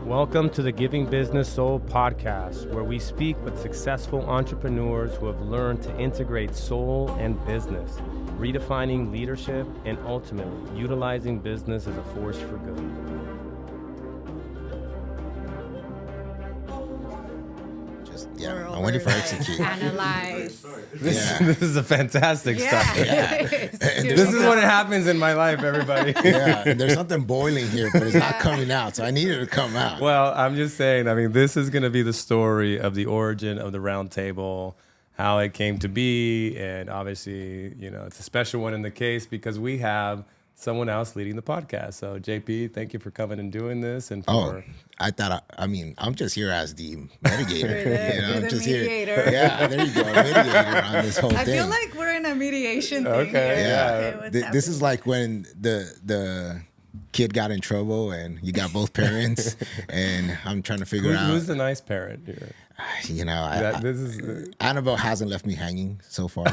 Welcome to the Giving Business Soul podcast, where we speak with successful entrepreneurs who have learned to integrate soul and business, redefining leadership and ultimately utilizing business as a force for good. I'm waiting for execute. Analyze. This is a fantastic stuff. Yeah. This is what happens in my life, everybody. Yeah, and there's something boiling here, but it's not coming out, so I need it to come out. Well, I'm just saying, this is going to be the story of the origin of the Roundtable, how it came to be, and obviously, it's a special one in the case because we have someone else leading the podcast. So, JP, thank you for coming and doing this. And I thought, I'm just here as the mitigator. I'm just mediator. Here. Yeah, there you go, mediator on this whole thing. I feel like we're in a mediation thing. Okay, here. Yeah. This is like when the kid got in trouble and you got both parents, and I'm trying to figure out who's the nice parent here. Anabel hasn't left me hanging so far.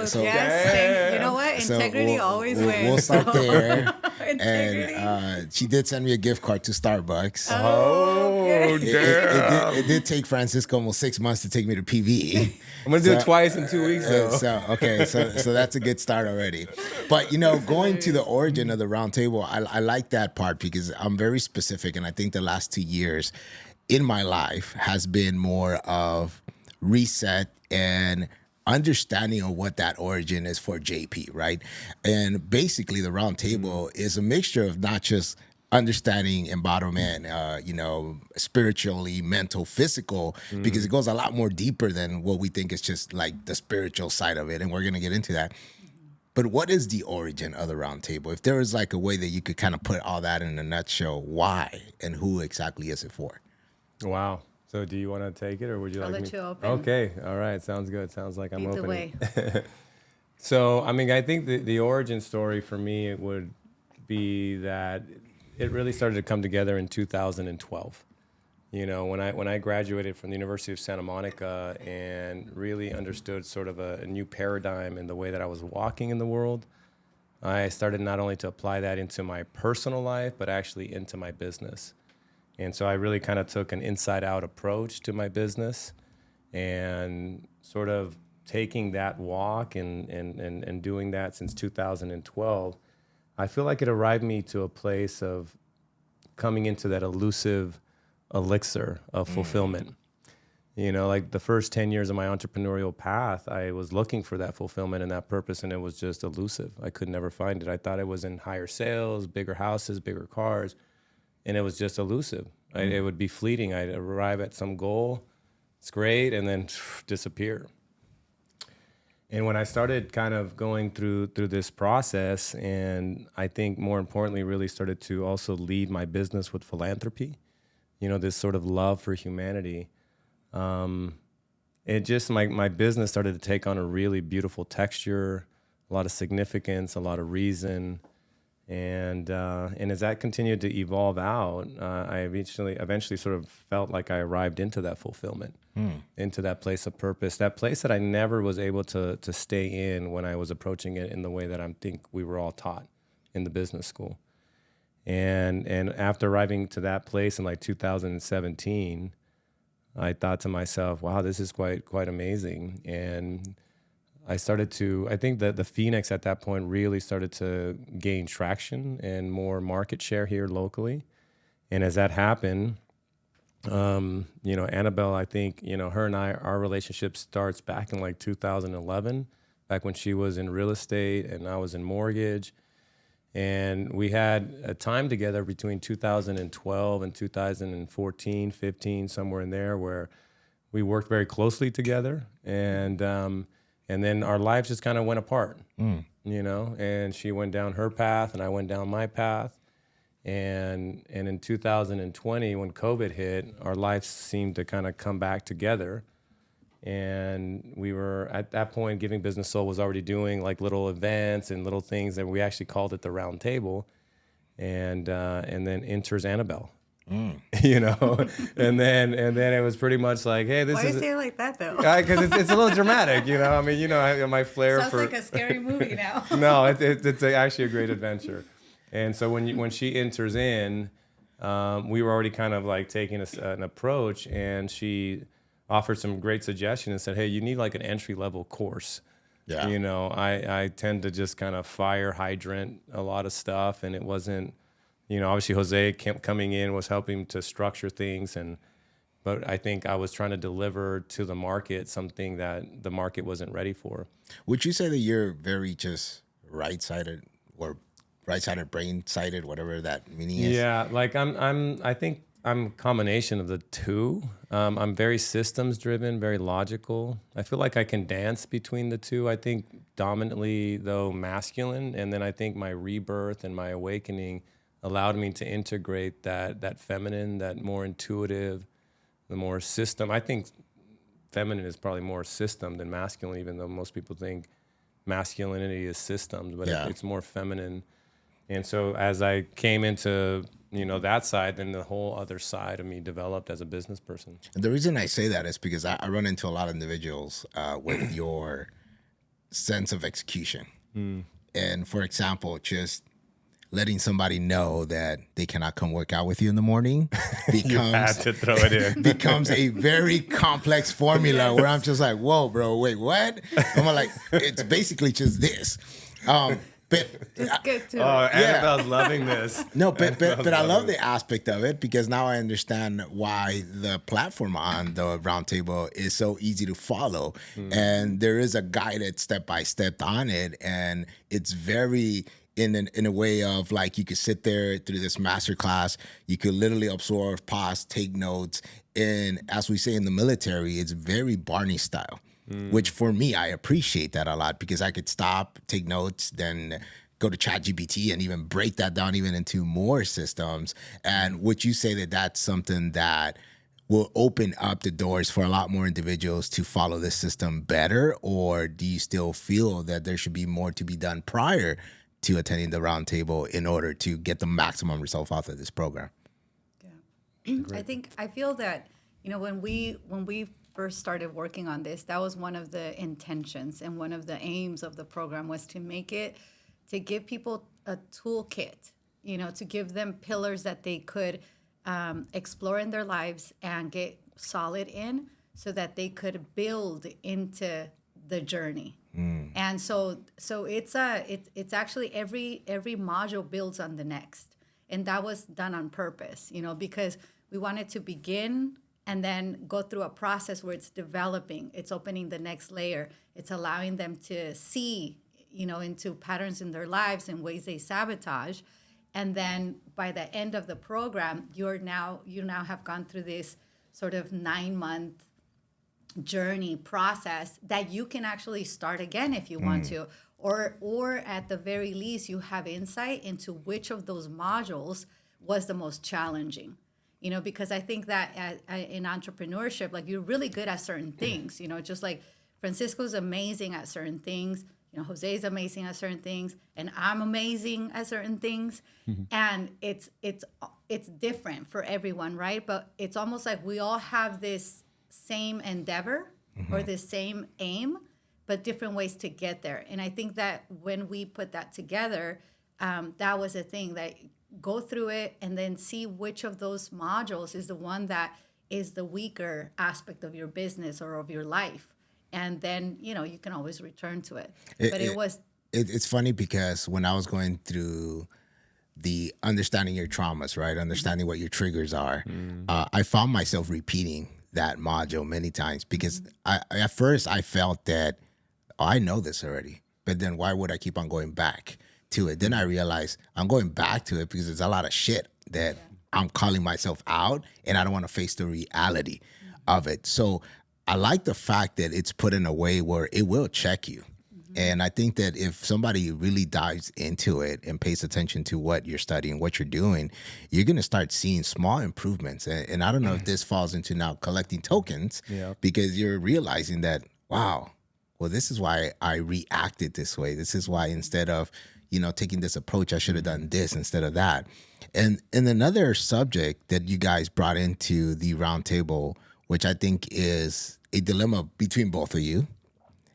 So yes. You know what? Integrity always wins. We'll start there. And she did send me a gift card to Starbucks. It did take Francisco almost 6 months to take me to PV. I'm gonna do it twice in 2 weeks though. So that's a good start already. But going to the origin of the Roundtable, I like that part because I'm very specific, and I think the last 2 years in my life has been more of reset and understanding of what that origin is for JP, right? And basically the Roundtable is a mixture of not just understanding embodiment, spiritually, mental, physical, because it goes a lot more deeper than what we think is just like the spiritual side of it. And we're going to get into that. But what is the origin of the Roundtable? If there was like a way that you could kind of put all that in a nutshell, why and who exactly is it for? Wow. So do you want to take it, or would you like me? I'll let you open. Okay. All right. Sounds good. Sounds like I'm opening. Lead the way. So, I think the origin story for me, it would be that it really started to come together in 2012. When I graduated from the University of Santa Monica and really understood sort of a new paradigm in the way that I was walking in the world, I started not only to apply that into my personal life, but actually into my business. And so I really kind of took an inside-out approach to my business, and sort of taking that walk and doing that since 2012, I feel like it arrived me to a place of coming into that elusive elixir of fulfillment. Like the first 10 years of my entrepreneurial path, I was looking for that fulfillment and that purpose, and it was just elusive. I could never find it. I thought it was in higher sales, bigger houses, bigger cars. And it was just elusive. It would be fleeting. I'd arrive at some goal, it's great, and then disappear. And when I started kind of going through this process, and I think more importantly, really started to also lead my business with philanthropy, this sort of love for humanity, it just, my business started to take on a really beautiful texture, a lot of significance, a lot of reason. And as that continued to evolve out, I eventually sort of felt like I arrived into that fulfillment, into that place of purpose, that place that I never was able to stay in when I was approaching it in the way that I think we were all taught in the business school. And after arriving to that place in like 2017, I thought to myself, wow, this is quite amazing. And I think that the Phoenix at that point really started to gain traction and more market share here locally. And as that happened, Anabel, I think, her and our relationship starts back in like 2011, back when she was in real estate and I was in mortgage. And we had a time together between 2012 and 2014, 15, somewhere in there, where we worked very closely together. And then our lives just kind of went apart, and she went down her path and I went down my path. And in 2020, when COVID hit, our lives seemed to kind of come back together. And we were, at that point, Giving Business Soul was already doing like little events and little things, and we actually called it the Roundtable. And then enters Anabel. And then it was pretty much like, hey, this is. Why do you say it like that though? Because it's a little dramatic, my flair Sounds like a scary movie now. No, it's actually a great adventure. And so when she enters in, we were already kind of like taking an approach, and she offered some great suggestions and said, hey, you need like an entry-level course. Yeah. You know, I tend to just kind of fire hydrant a lot of stuff, and it wasn't, you know, obviously Jose coming in was helping to structure things, but I think I was trying to deliver to the market something that the market wasn't ready for. Would you say that you're very just right-sided or right-sided, brain-sided, whatever that meaning is? Yeah, like I think I'm a combination of the two. I'm very systems driven, very logical. I feel like I can dance between the two. I think dominantly though masculine, and then I think my rebirth and my awakening allowed me to integrate that feminine, that more intuitive, the more system. I think feminine is probably more system than masculine, even though most people think masculinity is systems, but it's more feminine. And so as I came into, you know, that side, then the whole other side of me developed as a business person. And the reason I say that is because I run into a lot of individuals with your sense of execution. And for example, just letting somebody know that they cannot come work out with you in the morning You had to throw it in. becomes a very complex formula where I'm just like, whoa, bro, wait, what? I'm like, it's basically just this. But Just get to Oh, it. Annabelle's loving this. no, but I love the aspect of it because now I understand why the platform on the Roundtable is so easy to follow. And there is a guided step-by-step on it. And it's very in a way of like you could sit there through this masterclass, you could literally absorb, pause, take notes. And as we say in the military, it's very Barney style. Which for me, I appreciate that a lot because I could stop, take notes, then go to ChatGPT and even break that down even into more systems. And would you say that that's something that will open up the doors for a lot more individuals to follow this system better? Or do you still feel that there should be more to be done prior to attending the roundtable in order to get the maximum result out of this program? Yeah. I feel that, you know, when we first started working on this, that was one of the intentions and one of the aims of the program was to give people a toolkit, you know, to give them pillars that they could explore in their lives and get solid in so that they could build into the journey. And so it's actually every module builds on the next. And that was done on purpose, you know, because we wanted to begin and then go through a process where it's developing, it's opening the next layer, it's allowing them to see, you know, into patterns in their lives and ways they sabotage. And then by the end of the program, you now have gone through this sort of 9-month journey process that you can actually start again if you want to, or at the very least, you have insight into which of those modules was the most challenging. You know, because I think that in entrepreneurship, like you're really good at certain things, you know, just like Francisco's amazing at certain things, you know, Jose's amazing at certain things, and I'm amazing at certain things. And it's different for everyone, right? But it's almost like we all have this same endeavor or this same aim, but different ways to get there. And I think that when we put that together, that was a thing that go through it and then see which of those modules is the one that is the weaker aspect of your business or of your life. And then, you know, you can always return to it. It's funny because when I was going through the understanding your traumas, right? Understanding what your triggers are, I found myself repeating that module many times because at first I felt that, I know this already, but then why would I keep on going back to it? Then I realized I'm going back to it because there's a lot of shit that I'm calling myself out and I don't want to face the reality of it. So I like the fact that it's put in a way where it will check you. And I think that if somebody really dives into it and pays attention to what you're studying, what you're doing, you're going to start seeing small improvements. And I don't know if this falls into now collecting tokens because you're realizing that, wow, well, this is why I reacted this way. This is why instead of, you know, taking this approach, I should have done this instead of that. And another subject that you guys brought into the roundtable, which I think is a dilemma between both of you,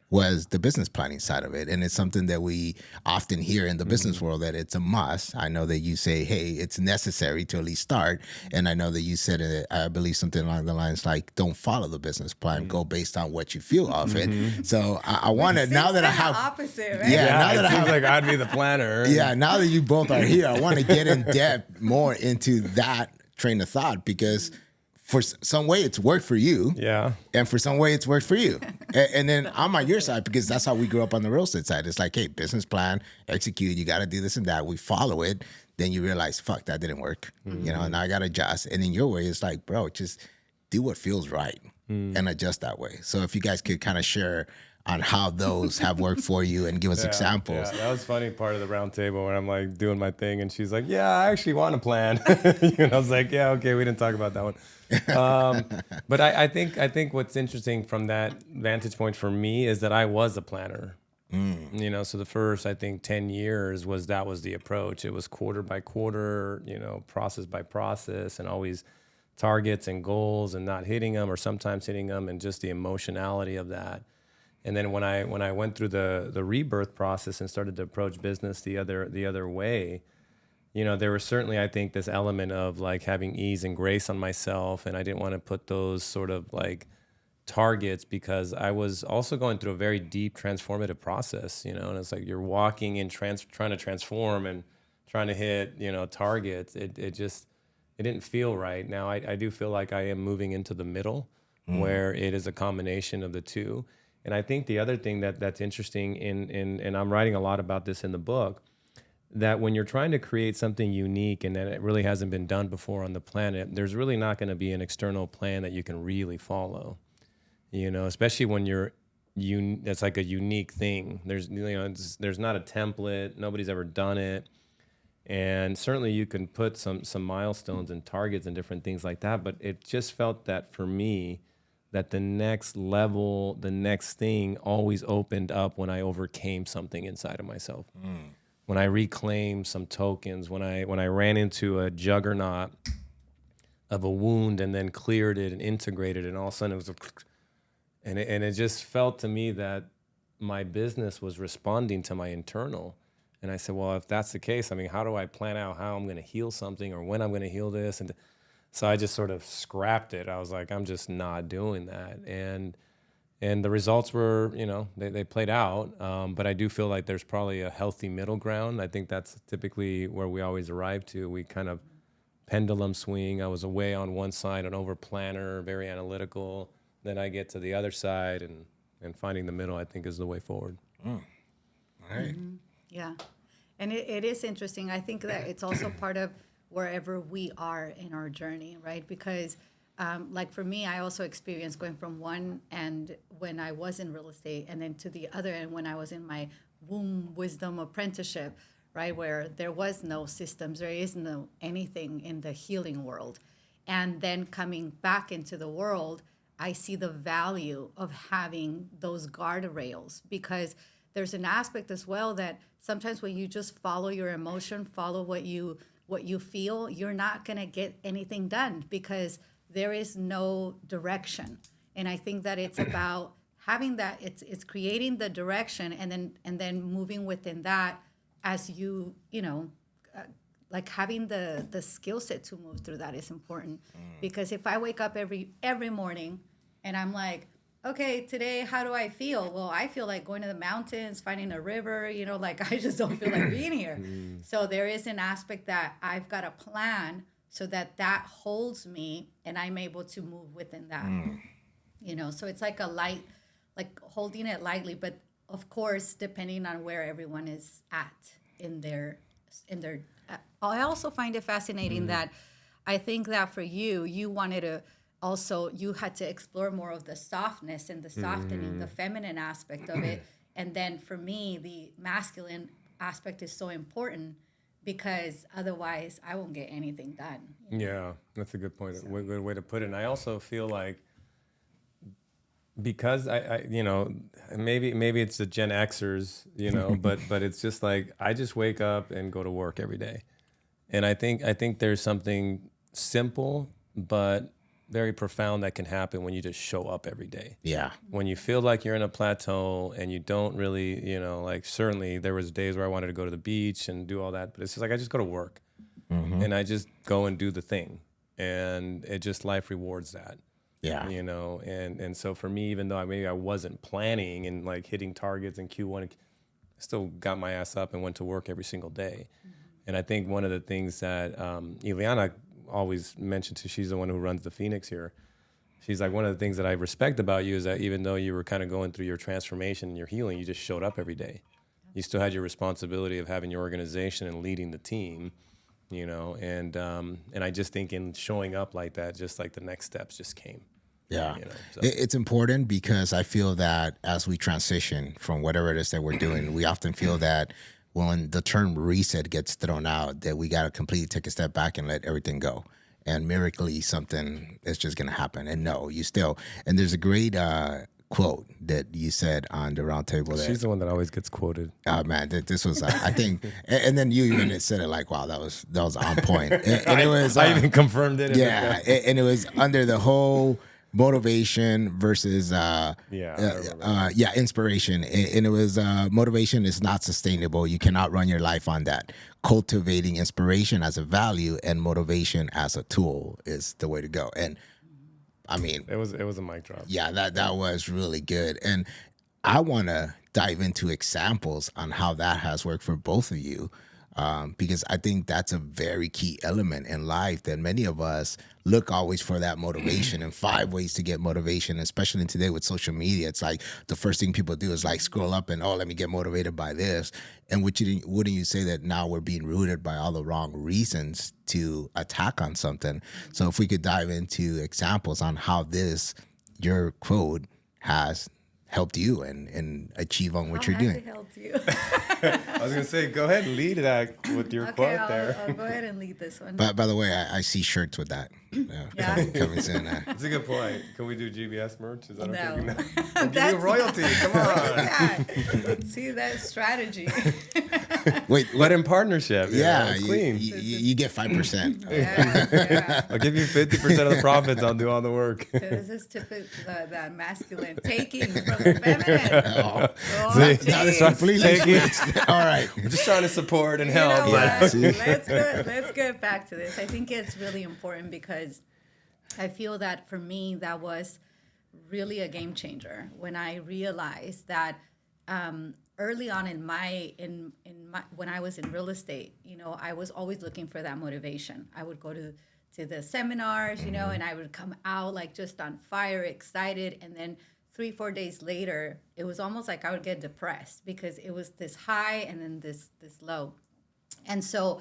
was the business planning side of it. And it's something that we often hear in the business world, that it's a must. I know that you say, hey, it's necessary to at least start. And I know that you said it, I believe something along the lines like, don't follow the business plan, go based on what you feel of it. So I want to, now that I have, opposite, right? yeah, now it that I seems have, like I'd be the planner. yeah, now that you both are here, I want to get in depth more into that train of thought, because for some way it's worked for you. Yeah. And for some way it's worked for you. And then I'm on your side, because that's how we grew up on the real estate side. It's like, hey, business plan, execute, you got to do this and that. We follow it. Then you realize, fuck, that didn't work. You know, and I got to adjust. And in your way, it's like, bro, just do what feels right and adjust that way. So if you guys could kind of share on how those have worked for you and give us examples. Yeah, that was funny part of the round table where I'm like doing my thing and she's like, yeah, I actually want a plan. And I was like, yeah, okay, we didn't talk about that one. But I think what's interesting from that vantage point for me is that I was a planner. You know, so the first, I think 10 years was the approach. It was quarter by quarter, you know, process by process, and always targets and goals and not hitting them or sometimes hitting them, and just the emotionality of that. And then when I went through the rebirth process and started to approach business the other way, you know, there was certainly, I think, this element of like having ease and grace on myself, and I didn't want to put those sort of like targets, because I was also going through a very deep transformative process, you know, and it's like you're walking in trying to transform and trying to hit, you know, targets. It didn't feel right. Now I do feel like I am moving into the middle where it is a combination of the two. And I think the other thing that's interesting and I'm writing a lot about this in the book, that when you're trying to create something unique and that it really hasn't been done before on the planet, there's really not going to be an external plan that you can really follow. You know, especially when it's like a unique thing. There's, you know, there's not a template. Nobody's ever done it. And certainly you can put some milestones and targets and different things like that. But it just felt that for me, that the next level, the next thing always opened up when I overcame something inside of myself. When I reclaimed some tokens, when I ran into a juggernaut of a wound and then cleared it and integrated it, and all of a sudden it was and it just felt to me that my business was responding to my internal. And I said, well, if that's the case, I mean, how do I plan out how I'm going to heal something or when I'm going to heal this? And so I just sort of scrapped it. I was like, I'm just not doing that. And the results were, you know, they played out. But I do feel like there's probably a healthy middle ground. I think that's typically where we always arrive to. We kind of pendulum swing. I was away on one side, an over planner, very analytical. Then I get to the other side, and finding the middle, I think, is the way forward. All right. Yeah. And it is interesting. I think that it's also part of wherever we are in our journey, right? Because like for me, I also experienced going from one end when I was in real estate and then to the other end when I was in my womb wisdom apprenticeship, right? Where there was no systems, there is no anything in the healing world. And then coming back into the world, I see the value of having those guardrails, because there's an aspect as well that sometimes when you just follow your emotion, follow what you feel, you're not going to get anything done because there is no direction. And I think that it's about having that, it's creating the direction and then moving within that as you know, like having the skill set to move through that is important. Because if I wake up every morning and I'm like, okay, today, how do I feel? Well, I feel like going to the mountains, finding a river, you know, like I just don't feel like being here. So there is an aspect that I've got a plan so that holds me and I'm able to move within that, you know? So it's like a light, like holding it lightly, but of course, depending on where everyone is at in their, I also find it fascinating that I think that for you wanted to also, you had to explore more of the softness and the softening, the feminine aspect of it. And then for me, the masculine aspect is so important because otherwise I won't get anything done. Yeah, that's a good point. Good way to put it. And I also feel like because I you know, maybe it's the Gen Xers, you know, but it's just like I just wake up and go to work every day. And I think there's something simple but very profound that can happen when you just show up every day. Yeah. When you feel like you're in a plateau and you don't really, like certainly there was days where I wanted to go to the beach and do all that, but it's just like I just go to work and I just go and do the thing, and it just life rewards that. Yeah. And so for me, even though maybe I wasn't planning and like hitting targets in Q1, I still got my ass up and went to work every single day. And I think one of the things that Ileana always mentioned to, she's the one who runs the Phoenix here. She's like, one of the things that I respect about you is that even though you were kind of going through your transformation and your healing, you just showed up every day. You still had your responsibility of having your organization and leading the team, and I just think in showing up like that, just like the next steps just came. Yeah. So. It's important because I feel that as we transition from whatever it is that we're doing, we often feel that when the term reset gets thrown out, that we got to completely take a step back and let everything go. And miraculously, something is just going to happen. And no, you still. And there's a great quote that you said on the roundtable. She's the one that always gets quoted. Oh man, this was I think, and then you even said it like, wow, that was on point. And it was I even confirmed it. Yeah, and it was under the whole motivation versus inspiration, and it was motivation is not sustainable. You cannot run your life on that. Cultivating inspiration as a value and motivation as a tool is the way to go. And I mean, it was a mic drop. Yeah, that was really good. And I want to dive into examples on how that has worked for both of you, because I think that's a very key element in life that many of us look always for that motivation and 5 ways to get motivation, especially today with social media. It's like the first thing people do is like scroll up and, let me get motivated by this. And wouldn't you say that now we're being rooted by all the wrong reasons to attack on something? So if we could dive into examples on how your quote has helped you and achieve on what you're doing. It helped you. I was gonna say, go ahead and lead that with your quote there. I'll go ahead and lead this one. By the way, I see shirts with that. Coming soon. That's a good point. Can we do GBS merch? Is that okay? No. We'll give you royalty. Come on. See that strategy. Wait, but in partnership. It's clean. You get 5%. Yeah. I'll give you 50% of the profits. I'll do all the work. This is typical that masculine taking from the feminine. Please all right. We're just trying to support and help. Let's get back to this. I think it's really important because I feel that for me that was really a game changer when I realized that early on in my when I was in real estate, I was always looking for that motivation. I would go to the seminars, and I would come out like just on fire, excited, and then 3-4 days later, it was almost like I would get depressed because it was this high and then this low. And so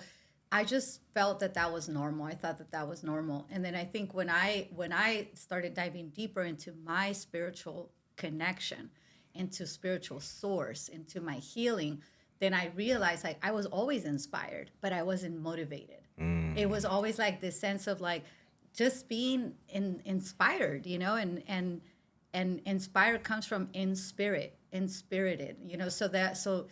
I just felt that was normal. I thought that was normal. And then I think when I started diving deeper into my spiritual connection, into spiritual source, into my healing, then I realized like I was always inspired, but I wasn't motivated. It was always like this sense of like just being inspired, and inspired comes from inspirited, so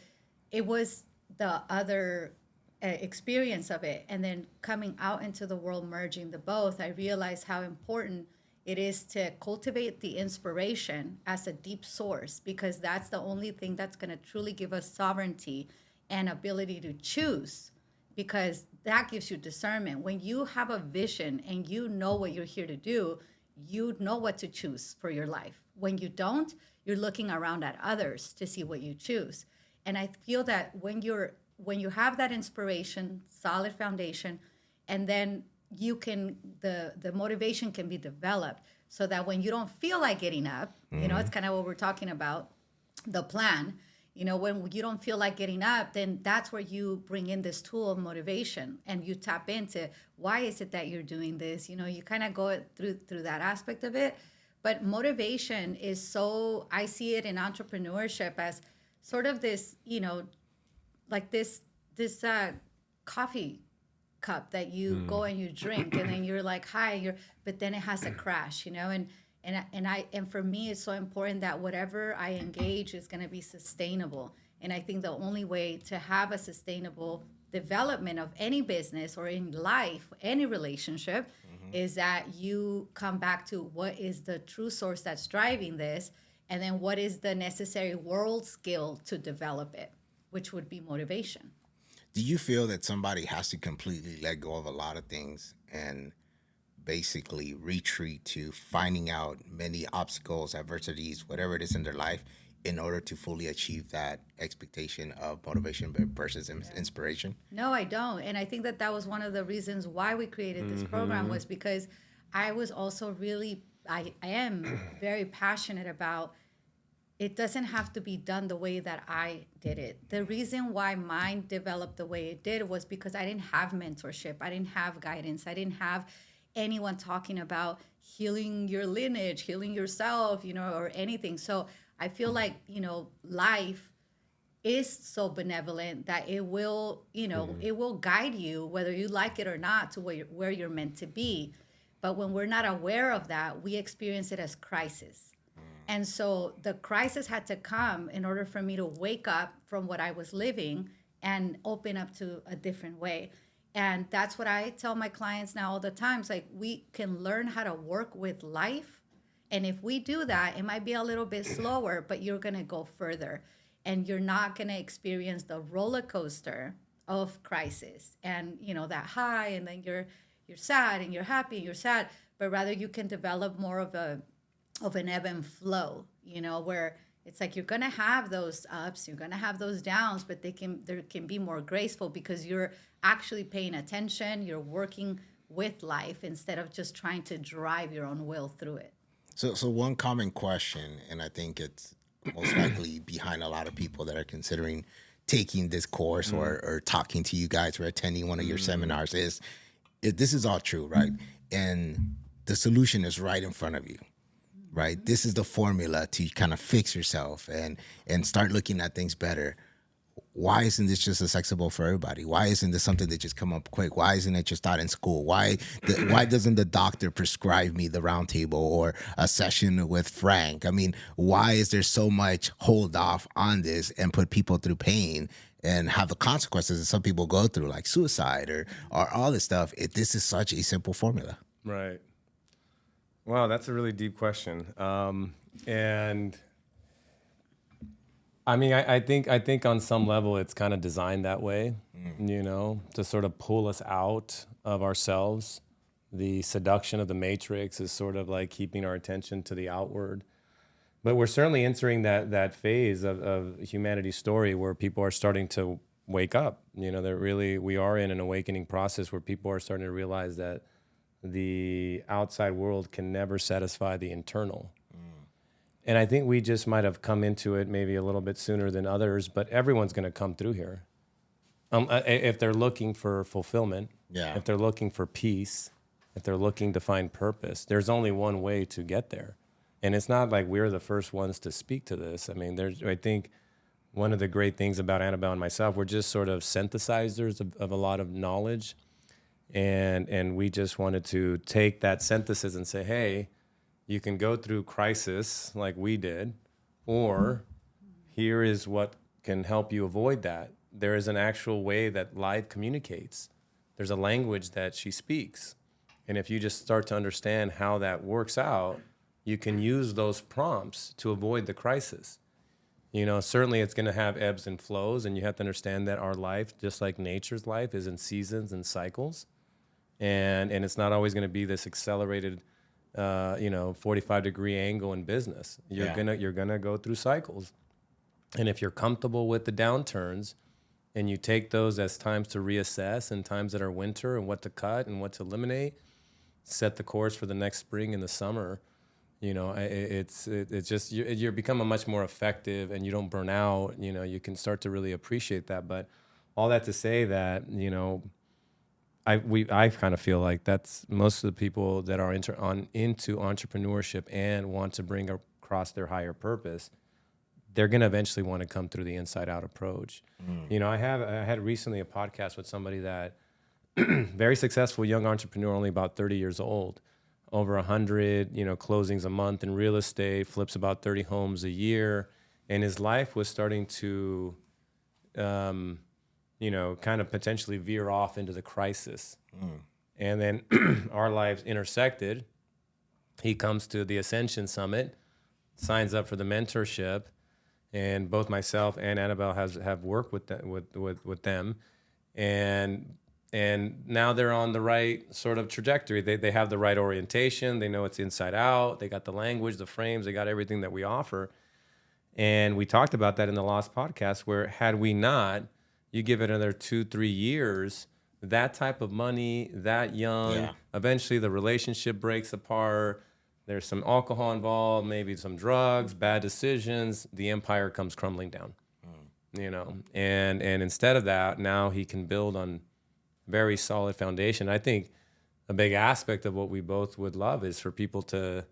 it was the other experience of it. And then coming out into the world, merging the both, I realized how important it is to cultivate the inspiration as a deep source, because that's the only thing that's going to truly give us sovereignty and ability to choose, because that gives you discernment. When you have a vision and you know what you're here to do, you know what to choose for your life. When you don't, you're looking around at others to see what you choose. And I feel that when you have that inspiration, solid foundation, and then the motivation can be developed so that when you don't feel like getting up, it's kind of what we're talking about, the plan. When you don't feel like getting up, then that's where you bring in this tool of motivation and you tap into why is it that you're doing this? You kind of go through that aspect of it. But motivation is I see it in entrepreneurship as sort of this, like this coffee cup that you go and you drink and then you're like, hi, but then it has a crash, And for me, it's so important that whatever I engage is going to be sustainable. And I think the only way to have a sustainable development of any business or in life, any relationship, is that you come back to what is the true source that's driving this, and then what is the necessary world skill to develop it, which would be motivation. Do you feel that somebody has to completely let go of a lot of things and basically retreat to finding out many obstacles, adversities, whatever it is in their life, in order to fully achieve that expectation of motivation versus inspiration? No, I don't. And I think that that was one of the reasons why we created this program, was because I was also really, I am very passionate about, it doesn't have to be done the way that I did it. The reason why mine developed the way it did was because I didn't have mentorship. I didn't have guidance. I didn't have anyone talking about healing your lineage, healing yourself, or anything. So I feel like, life is so benevolent that it will, it will guide you, whether you like it or not, to where you're meant to be. But when we're not aware of that, we experience it as crisis. And so the crisis had to come in order for me to wake up from what I was living and open up to a different way. And that's what I tell my clients now all the time. It's like, we can learn how to work with life. And if we do that, it might be a little bit slower, but you're going to go further. And you're not going to experience the roller coaster of crisis and, that high, and then you're sad and you're happy and you're sad. But rather you can develop more of an ebb and flow, where it's like you're gonna have those ups, you're gonna have those downs, but there can be more graceful because you're actually paying attention, you're working with life instead of just trying to drive your own will through it. So one common question, and I think it's most likely behind a lot of people that are considering taking this course or talking to you guys or attending one of your seminars, is this is all true, right? And the solution is right in front of you. Right, this is the formula to kind of fix yourself and start looking at things better. Why isn't this just accessible for everybody? Why isn't this something that just come up quick? Why isn't it just taught in school? Why doesn't the doctor prescribe me the Roundtable or a session with Frank? I mean, why is there so much hold off on this and put people through pain and have the consequences that some people go through, like suicide or all this stuff, if this is such a simple formula? Right. Wow, that's a really deep question. And I mean, I think on some level it's kind of designed that way, to sort of pull us out of ourselves. The seduction of the matrix is sort of like keeping our attention to the outward. But we're certainly entering that phase of humanity's story where people are starting to wake up. We are in an awakening process where people are starting to realize that the outside world can never satisfy the internal. And I think we just might have come into it maybe a little bit sooner than others, but everyone's going to come through here. If they're looking for fulfillment, if they're looking for peace, if they're looking to find purpose, there's only one way to get there. And it's not like we're the first ones to speak to this. I mean, I think one of the great things about Anabel and myself, we're just sort of synthesizers of a lot of knowledge. And we just wanted to take that synthesis and say, hey, you can go through crisis like we did, or here is what can help you avoid that. There is an actual way that life communicates. There's a language that she speaks. And if you just start to understand how that works out, you can use those prompts to avoid the crisis. Certainly it's going to have ebbs and flows, and you have to understand that our life, just like nature's life, is in seasons and cycles. And it's not always going to be this accelerated, 45-degree angle in business. You're gonna go through cycles, and if you're comfortable with the downturns, and you take those as times to reassess and times that are winter and what to cut and what to eliminate, set the course for the next spring and the summer. It's just you become a much more effective, and you don't burn out. You can start to really appreciate that. But all that to say that I kind of feel like that's most of the people that are into entrepreneurship and want to bring across their higher purpose. They're going to eventually want to come through the inside out approach. I had recently a podcast with somebody that very successful young entrepreneur, only about 30 years old, over 100, closings a month in real estate, flips about 30 homes a year. And his life was starting to, kind of potentially veer off into the crisis. And then our lives intersected. He comes to the Ascension Summit, signs up for the mentorship, and both myself and Anabel have worked with them, and now they're on the right sort of trajectory. They have the right orientation. They know it's inside out. They got the language, the frames. They got everything that we offer. And we talked about that in the Lost podcast, where had we not, you give it another 2-3 years, that type of money, that young, eventually the relationship breaks apart. There's some alcohol involved, maybe some drugs, bad decisions. The empire comes crumbling down, And instead of that, now he can build on very solid foundation. I think a big aspect of what we both would love is for people to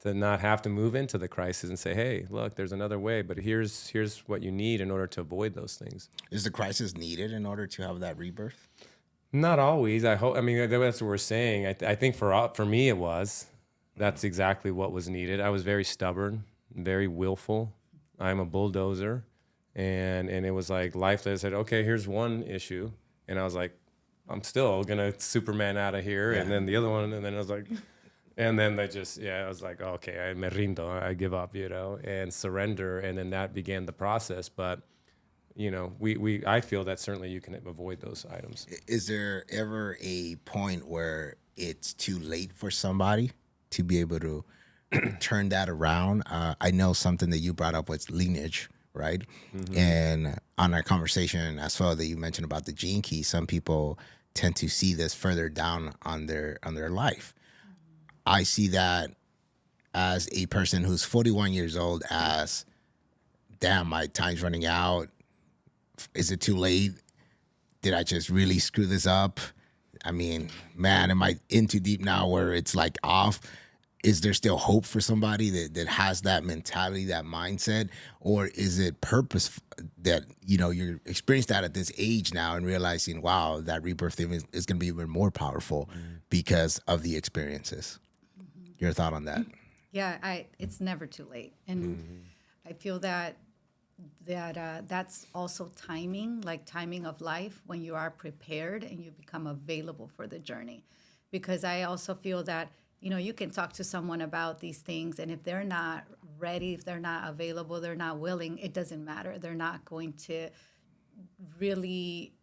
not have to move into the crisis and say, hey, look, there's another way, but here's what you need in order to avoid those things. Is the crisis needed in order to have that rebirth? Not always. I hope. I mean, that's what we're saying. I think for me it was. That's exactly what was needed. I was very stubborn, very willful. I'm a bulldozer, and it was like life that said, okay, here's one issue, and I was like, I'm still gonna Superman out of here, and then the other one, and then I was like. And then I was like, okay, I me rindo, I give up, and surrender. And then that began the process. But, I feel that certainly you can avoid those items. Is there ever a point where it's too late for somebody to be able to turn that around? I know something that you brought up was lineage, right? Mm-hmm. And on our conversation as well that you mentioned about the gene key, some people tend to see this further down on their life. I see that as a person who's 41 years old as, damn, my time's running out. Is it too late? Did I just really screw this up? I mean, man, am I in too deep now where it's like off? Is there still hope for somebody that has that mentality, that mindset? Or is it purpose that, you're experiencing that at this age now and realizing, wow, that rebirth thing is going to be even more powerful because of the experiences? Your thought on that? Yeah, it's never too late, and I feel that that's also timing, like timing of life, when you are prepared and you become available for the journey. Because I also feel that you can talk to someone about these things, and if they're not ready, if they're not available, they're not willing, it doesn't matter. They're not going to really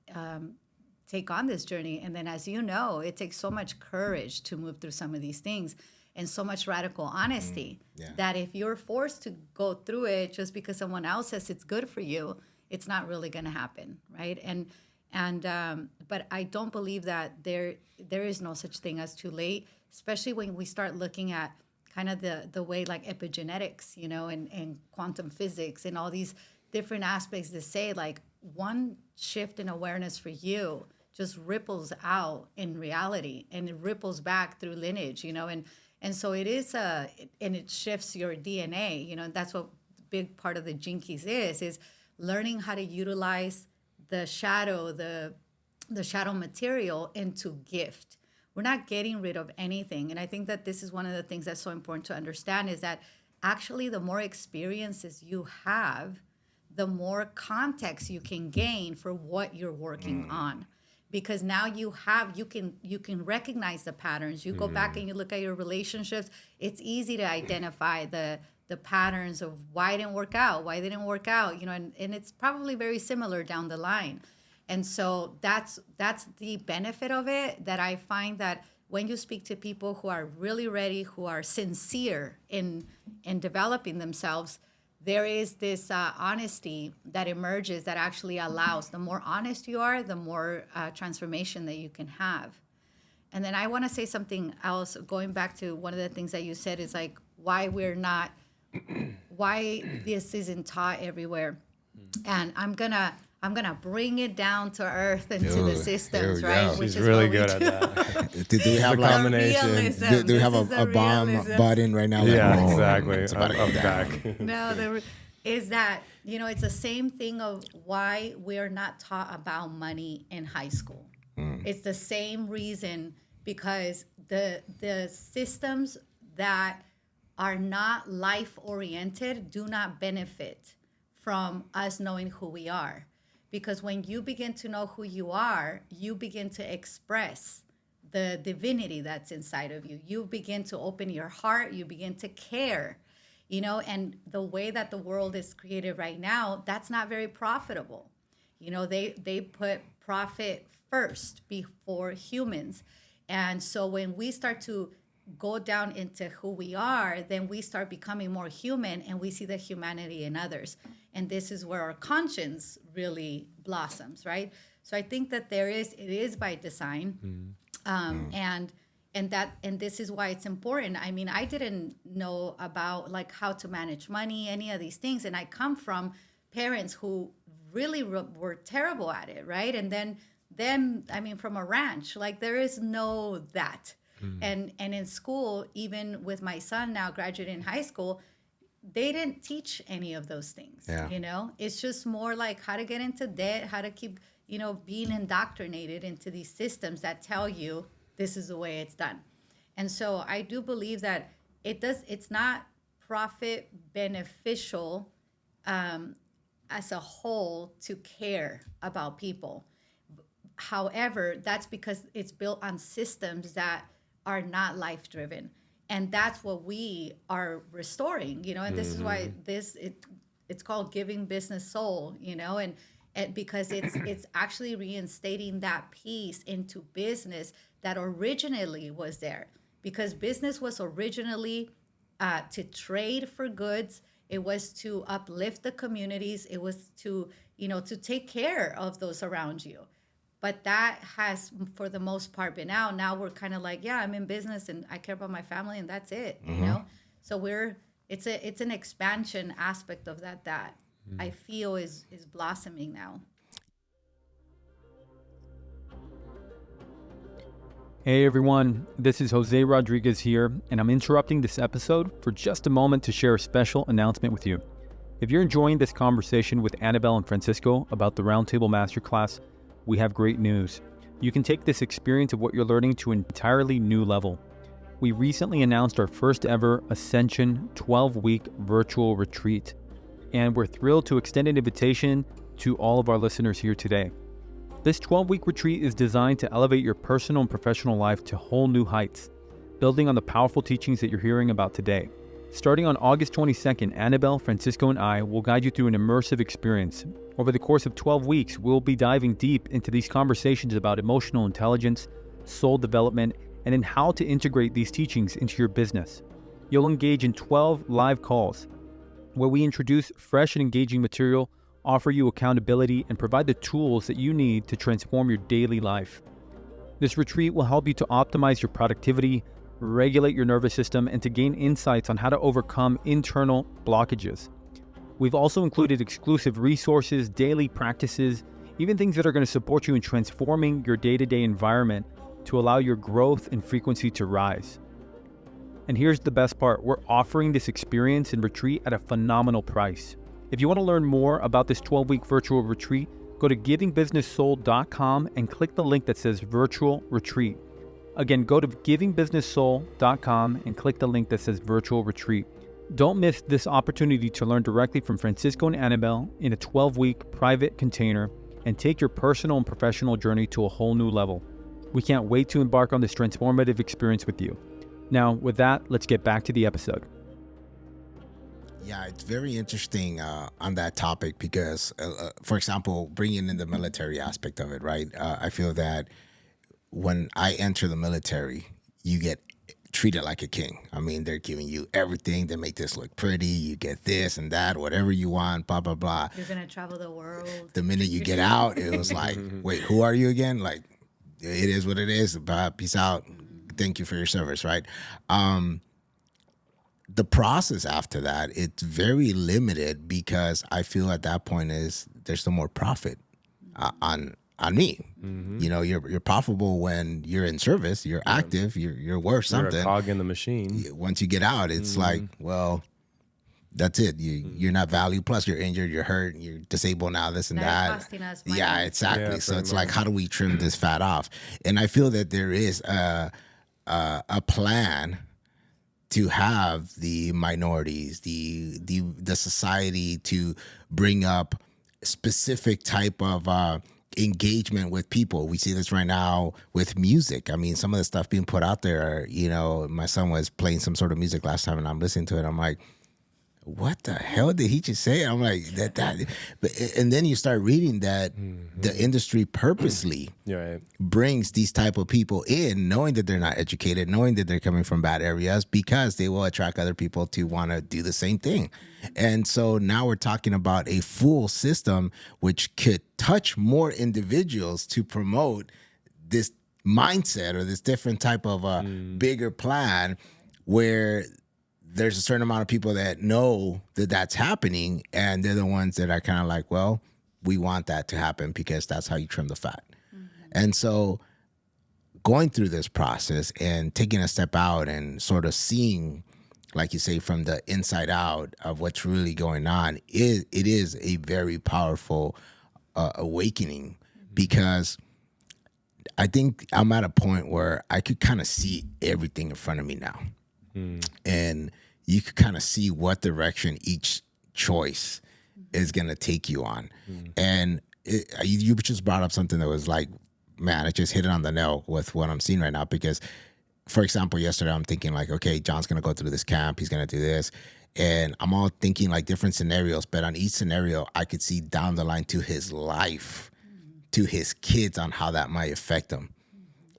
take on this journey. And then, as you know, it takes so much courage to move through some of these things. And so much radical honesty that if you're forced to go through it just because someone else says it's good for you, it's not really going to happen, right? But I don't believe that there is no such thing as too late, especially when we start looking at kind of the way like epigenetics, and quantum physics and all these different aspects that say like one shift in awareness for you just ripples out in reality, and it ripples back through lineage, and so it is and it shifts your DNA, that's what big part of the gene keys is learning how to utilize the shadow, the shadow material into gift. We're not getting rid of anything. And I think that this is one of the things that's so important to understand is that actually the more experiences you have, the more context you can gain for what you're working on. Because now you can recognize the patterns. You go back and you look at your relationships. It's easy to identify the patterns of why it didn't work out, and it's probably very similar down the line. And so that's the benefit of it, that I find that when you speak to people who are really ready, who are sincere in developing themselves, there is this honesty that emerges that actually allows, the more honest you are, the more transformation that you can have. And then I want to say something else, going back to one of the things that you said is like why this isn't taught everywhere. And I'm gonna bring it down to earth and to the systems, right? She's really good at that. Do we have like combination? Do we have a bomb button right now? Yeah, exactly. I'm back. No, is that it's the same thing of why we're not taught about money in high school. It's the same reason, because the systems that are not life oriented do not benefit from us knowing who we are. Because when you begin to know who you are, you begin to express the divinity that's inside of you. You begin to open your heart, you begin to care, and the way that the world is created right now, that's not very profitable. They put profit first before humans. And so when we start to go down into who we are, then we start becoming more human, and we see the humanity in others. And this is where our conscience really blossoms, right? So I think that it is by design. And this is why it's important. I mean, I didn't know about like how to manage money, any of these things. And I come from parents who really were terrible at it, right? And then I mean, from a ranch, like there is no that. And in school, even with my son now graduating high school, they didn't teach any of those things. It's just more like how to get into debt, how to keep, being indoctrinated into these systems that tell you this is the way it's done. And so I do believe that it's not profit beneficial as a whole to care about people. However, that's because it's built on systems that are not life driven. And that's what we are restoring, and this is why it's called Giving Business Soul, and because it's actually reinstating that piece into business that originally was there. Because business was originally to trade for goods. It was to uplift the communities. It was to take care of those around you. But that has, for the most part, been out. Now we're kind of like, yeah, I'm in business and I care about my family and that's it, So it's an expansion aspect of that I feel is blossoming now. Hey everyone, this is Jose Rodriguez here, and I'm interrupting this episode for just a moment to share a special announcement with you. If you're enjoying this conversation with Anabel and Francisco about the Roundtable Masterclass, we have great news. You can take this experience of what you're learning to an entirely new level. We recently announced our first ever Ascension 12-week virtual retreat, and we're thrilled to extend an invitation to all of our listeners here today. This 12-week retreat is designed to elevate your personal and professional life to whole new heights, building on the powerful teachings that you're hearing about today. Starting on August 22nd, Anabel, Francisco, and I will guide you through an immersive experience. Over the course of 12 weeks, we'll be diving deep into these conversations about emotional intelligence, soul development, and in how to integrate these teachings into your business. You'll engage in 12 live calls where we introduce fresh and engaging material, offer you accountability, and provide the tools that you need to transform your daily life. This retreat will help you to optimize your productivity, regulate your nervous system, and to gain insights on how to overcome internal blockages. We've also included exclusive resources, daily practices, even things that are going to support you in transforming your day-to-day environment to allow your growth and frequency to rise. And here's the best part, we're offering this experience and retreat at a phenomenal price. If you want to learn more about this 12-week virtual retreat, go to givingbusinesssoul.com and click the link that says virtual retreat. Again, go to givingbusinesssoul.com and click the link that says virtual retreat. Don't miss this opportunity to learn directly from Francisco and Anabel in a 12-week private container and take your personal and professional journey to a whole new level. We can't wait to embark on this transformative experience with you. Now, with that, let's get back to the episode. Yeah, it's very interesting on that topic because, for example, bringing in the military aspect of it, right? I feel that when I enter the military, you get treated like a king. I mean, they're giving you everything. They make this look pretty. You get this and that, whatever you want, blah, blah, blah. You're going to travel the world. The minute you get out, it was like, wait, who are you again? Like, it is what it is. Peace out. Thank you for your service, right? The process after that, it's very limited because I feel at that point is there's no more profit on me. Mm-hmm. You know, you're profitable when you're in service, you're active, you're worth something. You're a cog in the machine. Once you get out, it's like, well, that's it. You're not value. Plus, you're injured, you're hurt, you're disabled now, this and that. Costing us money. Yeah, exactly. Yeah, so it's like, how do we trim this fat off? And I feel that there is a plan to have the minorities, the society to bring up specific type of engagement with people. We see this right now with music. I mean, some of the stuff being put out there, you know, my son was playing some sort of music last time and I'm listening to it. I'm like, what the hell did he just say? I'm like, and then you start reading that the industry purposely brings these type of people in, knowing that they're not educated, knowing that they're coming from bad areas, because they will attract other people to want to do the same thing. And so now we're talking about a full system which could touch more individuals to promote this mindset or this different type of bigger plan, where there's a certain amount of people that know that that's happening, and they're the ones that are kind of like, well, we want that to happen because that's how you trim the fat. And so going through this process and taking a step out and sort of seeing, like you say, from the inside out of what's really going on, it is a very powerful awakening, because I think I'm at a point where I could kind of see everything in front of me now. And you could kind of see what direction each choice is going to take you on. And you just brought up something that was like, man, it just hit it on the nail with what I'm seeing right now. Because, for example, yesterday I'm thinking like, okay, John's going to go through this camp. He's going to do this. And I'm all thinking like different scenarios. But on each scenario, I could see down the line to his life, to his kids, on how that might affect them.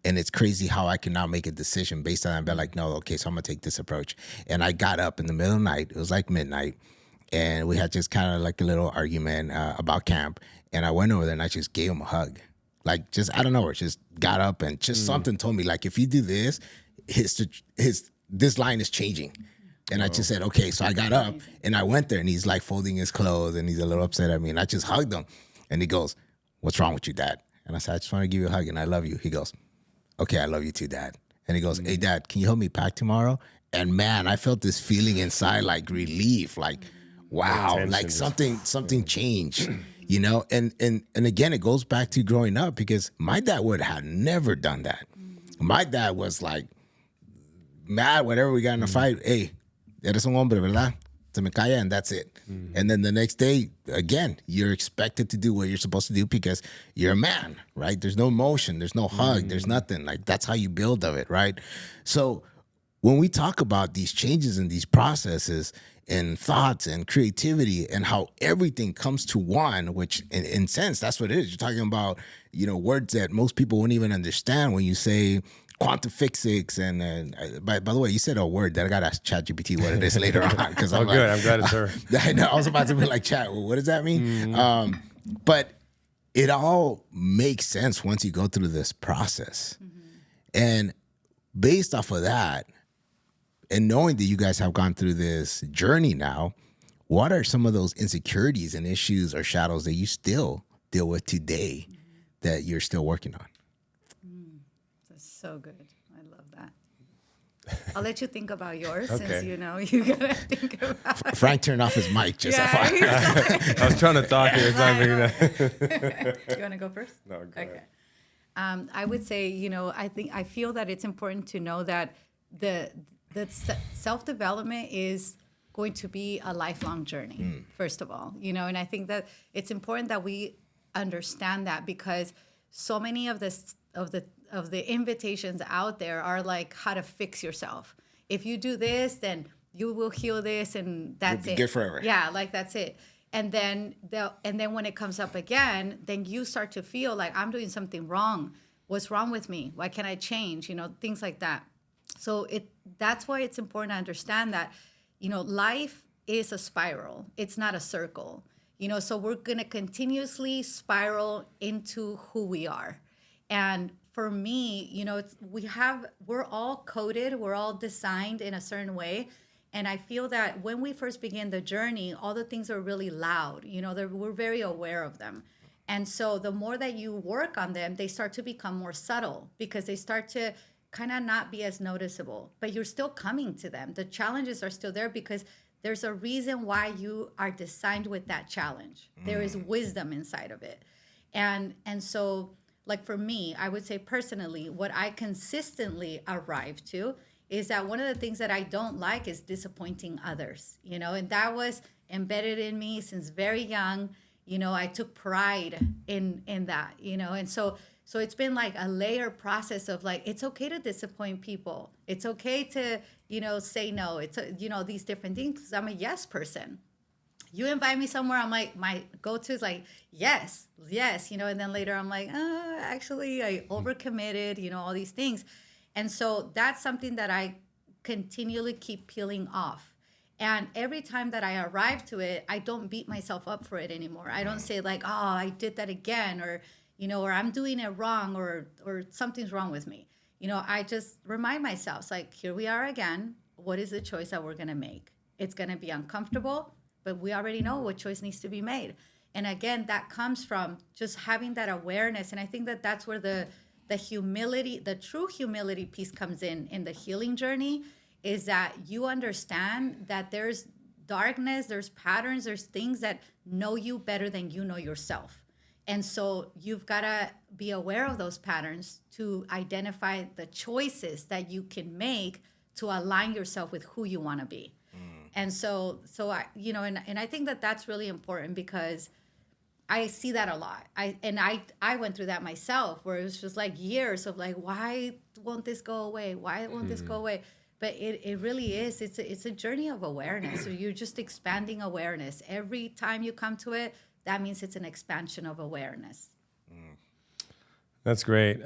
And it's crazy how I can now make a decision based on that and be like, no, okay, so I'm going to take this approach. And I got up in the middle of the night. It was like midnight. And we had just kind of like a little argument about camp. And I went over there and I just gave him a hug. Like, just, I don't know, just got up and just something told me, like, if you do this, this line is changing. And I just said, okay. So I got up and I went there, and he's like folding his clothes and he's a little upset at me. And I just hugged him. And he goes, what's wrong with you, Dad? And I said, I just want to give you a hug and I love you. He goes, okay, I love you too, Dad. And he goes, hey, Dad, can you help me pack tomorrow? And man, I felt this feeling inside, like relief, like, wow, like something changed, you know? And again, it goes back to growing up, because my dad would have never done that. My dad was like mad whenever we got in a fight. Hey, eres un hombre, ¿verdad? Se me calla, and that's it. And then the next day, again, you're expected to do what you're supposed to do because you're a man, right? There's no emotion, there's no hug, there's nothing. Like, that's how you build of it, right? So when we talk about these changes in these processes and thoughts and creativity and how everything comes to one, which in sense, that's what it is. You're talking about, you know, words that most people wouldn't even understand when you say quantum physics. And by the way, you said a word that I got to ask ChatGPT what it is later on. Because I'm good. I'm glad it's her. I was about to be like, Chat, what does that mean? But it all makes sense once you go through this process. And based off of that, and knowing that you guys have gone through this journey now, what are some of those insecurities and issues or shadows that you still deal with today that you're still working on? That's so good. I love that. I'll let you think about yours, since you know you gotta think about. Frank turned off his mic just FYI. I was trying to talk here. It's not big enough. You want to go first? No, go ahead. I would say, you know, I feel that it's important to know that the self-development is going to be a lifelong journey, first of all, you know, and I think that it's important that we understand that, because so many of the invitations out there are like how to fix yourself. If you do this, then you will heal this, and that's it. Good forever. Yeah, like that's it. And then when it comes up again, then you start to feel like, I'm doing something wrong. What's wrong with me? Why can't I change? You know, things like that. So that's why it's important to understand that, you know, life is a spiral. It's not a circle. You know, so we're going to continuously spiral into who we are. And for me, you know, we're all coded, we're all designed in a certain way. And I feel that when we first begin the journey, all the things are really loud. You know, we're very aware of them. And so the more that you work on them, they start to become more subtle, because they start to kind of not be as noticeable, but you're still coming to them. The challenges are still there, because there's a reason why you are designed with that challenge. There is wisdom inside of it. And so, like for me, I would say personally, what I consistently arrive to is that one of the things that I don't like is disappointing others, you know, and that was embedded in me since very young. I took pride in that, and so it's been like a layer process of like, it's okay to disappoint people. It's okay to, say no. It's, these different things, because I'm a yes person. You invite me somewhere, I'm like, my go-to is like, yes, and then later I'm like, actually I overcommitted, all these things. And so that's something that I continually keep peeling off. And every time that I arrive to it, I don't beat myself up for it anymore. I don't say like, oh, I did that again, or, or I'm doing it wrong, or something's wrong with me. I just remind myself, it's like, here we are again. What is the choice that we're going to make? It's going to be uncomfortable, but we already know what choice needs to be made. And again, that comes from just having that awareness. And I think that that's where the humility, the true humility piece comes in the healing journey, is that you understand that there's darkness, there's patterns, there's things that know you better than you know yourself. And so you've got to be aware of those patterns to identify the choices that you can make to align yourself with who you want to be. And so I, and I think that that's really important, because I see that a lot. I went through that myself, where it was just like years of like, why won't this go away? Why won't this go away? But it really is. It's a journey of awareness. So you're just expanding awareness. Every time you come to it, that means it's an expansion of awareness. That's great.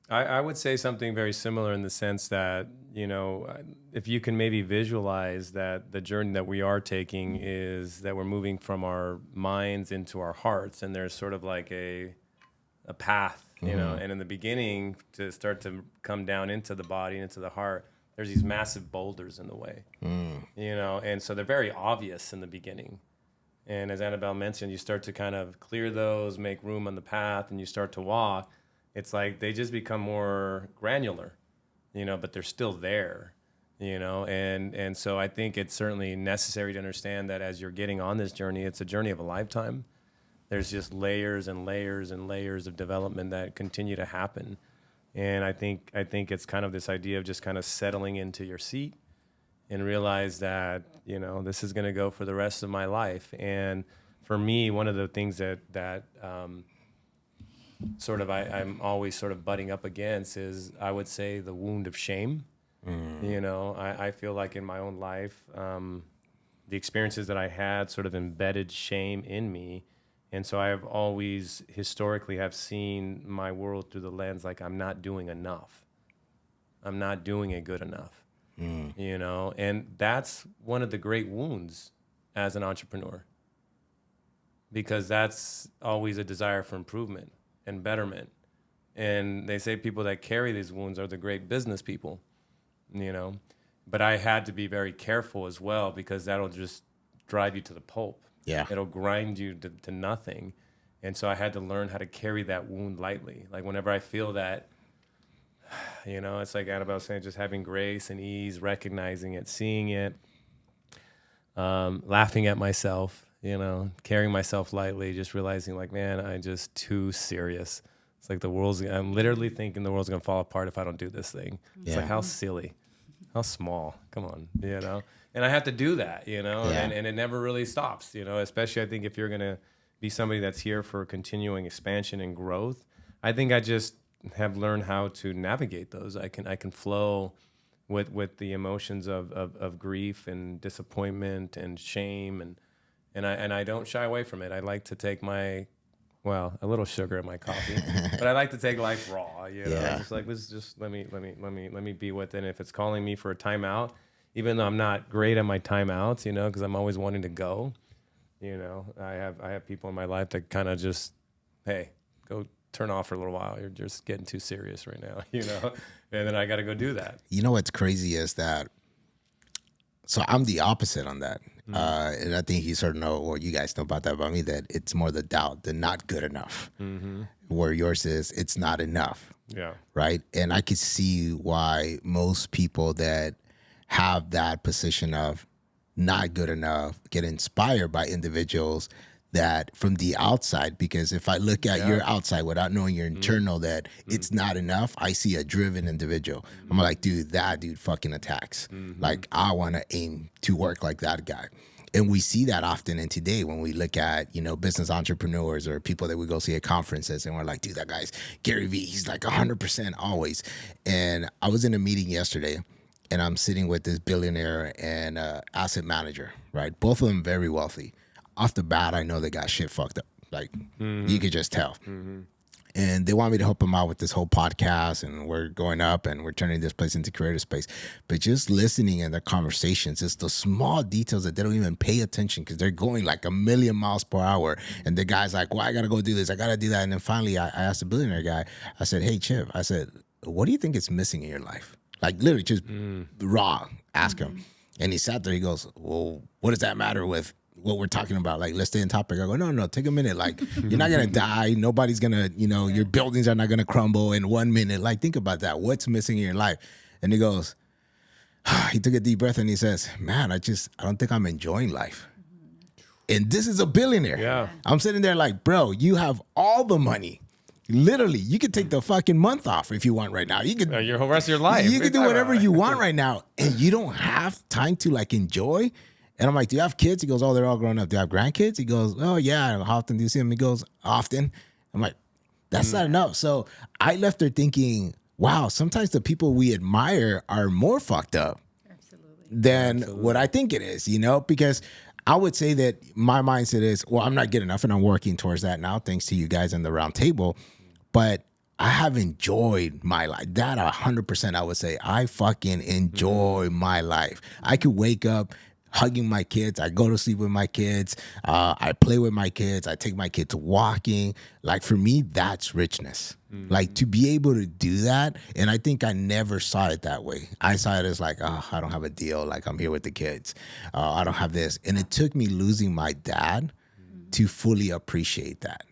I would say something very similar in the sense that, if you can maybe visualize that the journey that we are taking is that we're moving from our minds into our hearts, and there's sort of like a path, and in the beginning, to start to come down into the body and into the heart, there's these massive boulders in the way, and so they're very obvious in the beginning. And as Anabel mentioned, you start to kind of clear those, make room on the path, and you start to walk. It's like they just become more granular, but they're still there, and so I think it's certainly necessary to understand that as you're getting on this journey, it's a journey of a lifetime. There's just layers and layers and layers of development that continue to happen. And I think it's kind of this idea of just kind of settling into your seat and realize that, this is going to go for the rest of my life. And for me, one of the things that sort of I'm always sort of butting up against is, I would say, the wound of shame. I feel like in my own life, the experiences that I had sort of embedded shame in me. And so I have always historically have seen my world through the lens like, I'm not doing enough. I'm not doing it good enough. And that's one of the great wounds as an entrepreneur, because that's always a desire for improvement and betterment. And they say people that carry these wounds are the great business people, but I had to be very careful as well, because that'll just drive you to the pulp. Yeah. It'll grind you to nothing. And so I had to learn how to carry that wound lightly. Like whenever I feel that, it's like Anabel was saying, just having grace and ease, recognizing it, seeing it, laughing at myself, carrying myself lightly, just realizing like, man, I'm just too serious. It's like I'm literally thinking the world's going to fall apart if I don't do this thing. It's like, how silly, how small, come on, And I have to do that, and it never really stops, especially I think if you're going to be somebody that's here for continuing expansion and growth. I think I just have learned how to navigate those. I can flow with the emotions of grief and disappointment and shame, and I don't shy away from it. I like to take a little sugar in my coffee, but I like to take life raw. Just like, let me be with it. And if it's calling me for a timeout, even though I'm not great at my timeouts, because I'm always wanting to go, I have people in my life that kind of just, hey, go turn off for a little while. You're just getting too serious right now, and then I got to go do that. What's crazy is that, so I'm the opposite on that. And I think you sort of know, or you guys know about that about me, that it's more the doubt, the not good enough, where yours is, it's not enough. Yeah. Right. And I could see why most people that have that position of not good enough get inspired by individuals that from the outside, because if I look at your outside without knowing your internal, that it's not enough, I see a driven individual. I'm like, dude, that dude fucking attacks. Like, I want to aim to work like that guy. And we see that often in today when we look at, business entrepreneurs or people that we go see at conferences, and we're like, dude, that guy's Gary Vee. He's like 100% always. And I was in a meeting yesterday, and I'm sitting with this billionaire and asset manager, right? Both of them very wealthy. Off the bat, I know they got shit fucked up. Like, you could just tell. And they want me to help them out with this whole podcast, and we're going up and we're turning this place into creative space. But just listening in their conversations, it's the small details that they don't even pay attention because they're going like 1,000,000 miles per hour. And the guy's like, well, I got to go do this. I got to do that. And then finally I asked the billionaire guy, I said, hey, Chip, I said, what do you think is missing in your life? Like literally just raw, ask him. And he sat there, he goes, well, what does that matter with what we're talking about? Like, let's stay in topic. I go, no, take a minute. Like, you're not going to die. Nobody's going to, your buildings are not going to crumble in 1 minute. Like, think about that. What's missing in your life? And he goes, he took a deep breath and he says, man, I don't think I'm enjoying life. And this is a billionaire. Yeah. I'm sitting there like, bro, you have all the money. Literally, you could take the fucking month off if you want right now. You could Your whole rest of your life. You can do whatever you want right now, and you don't have time to like enjoy. And I'm like, do you have kids? He goes, oh, they're all grown up. Do you have grandkids? He goes, oh yeah. How often do you see them? He goes, often. I'm like, that's not enough. So I left there thinking, wow, sometimes the people we admire are more fucked up than what I think it is, because I would say that my mindset is, well, I'm not good enough, and I'm working towards that now, thanks to you guys in the round table. But I have enjoyed my life. That 100%, I would say. I fucking enjoy my life. I could wake up hugging my kids. I go to sleep with my kids. I play with my kids. I take my kids walking. Like, for me, that's richness. Like, to be able to do that, and I think I never saw it that way. I saw it as like, oh, I don't have a deal. Like, I'm here with the kids. I don't have this. And it took me losing my dad to fully appreciate that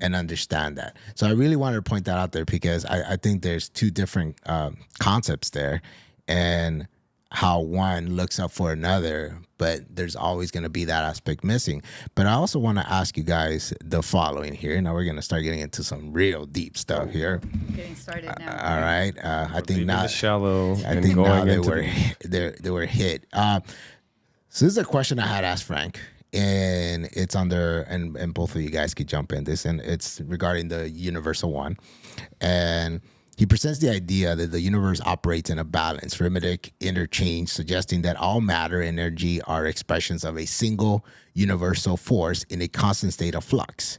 and understand that. So I really wanted to point that out there because I think there's two different concepts there, and how one looks up for another, but there's always going to be that aspect missing. But I also want to ask you guys the following here. Now we're going to start getting into some real deep stuff here. Getting started now. All right. I think now shallow. I think now they were hit. So this is a question I had asked Frank, and it's under, and both of you guys could jump in this, and it's regarding the universal one. And he presents the idea that the universe operates in a balanced, rhythmic interchange, suggesting that all matter and energy are expressions of a single universal force in a constant state of flux.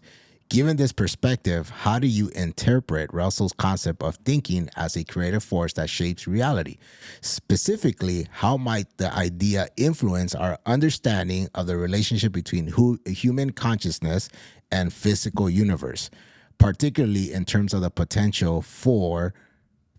Given this perspective, how do you interpret Russell's concept of thinking as a creative force that shapes reality? Specifically, how might the idea influence our understanding of the relationship between human consciousness and physical universe, particularly in terms of the potential for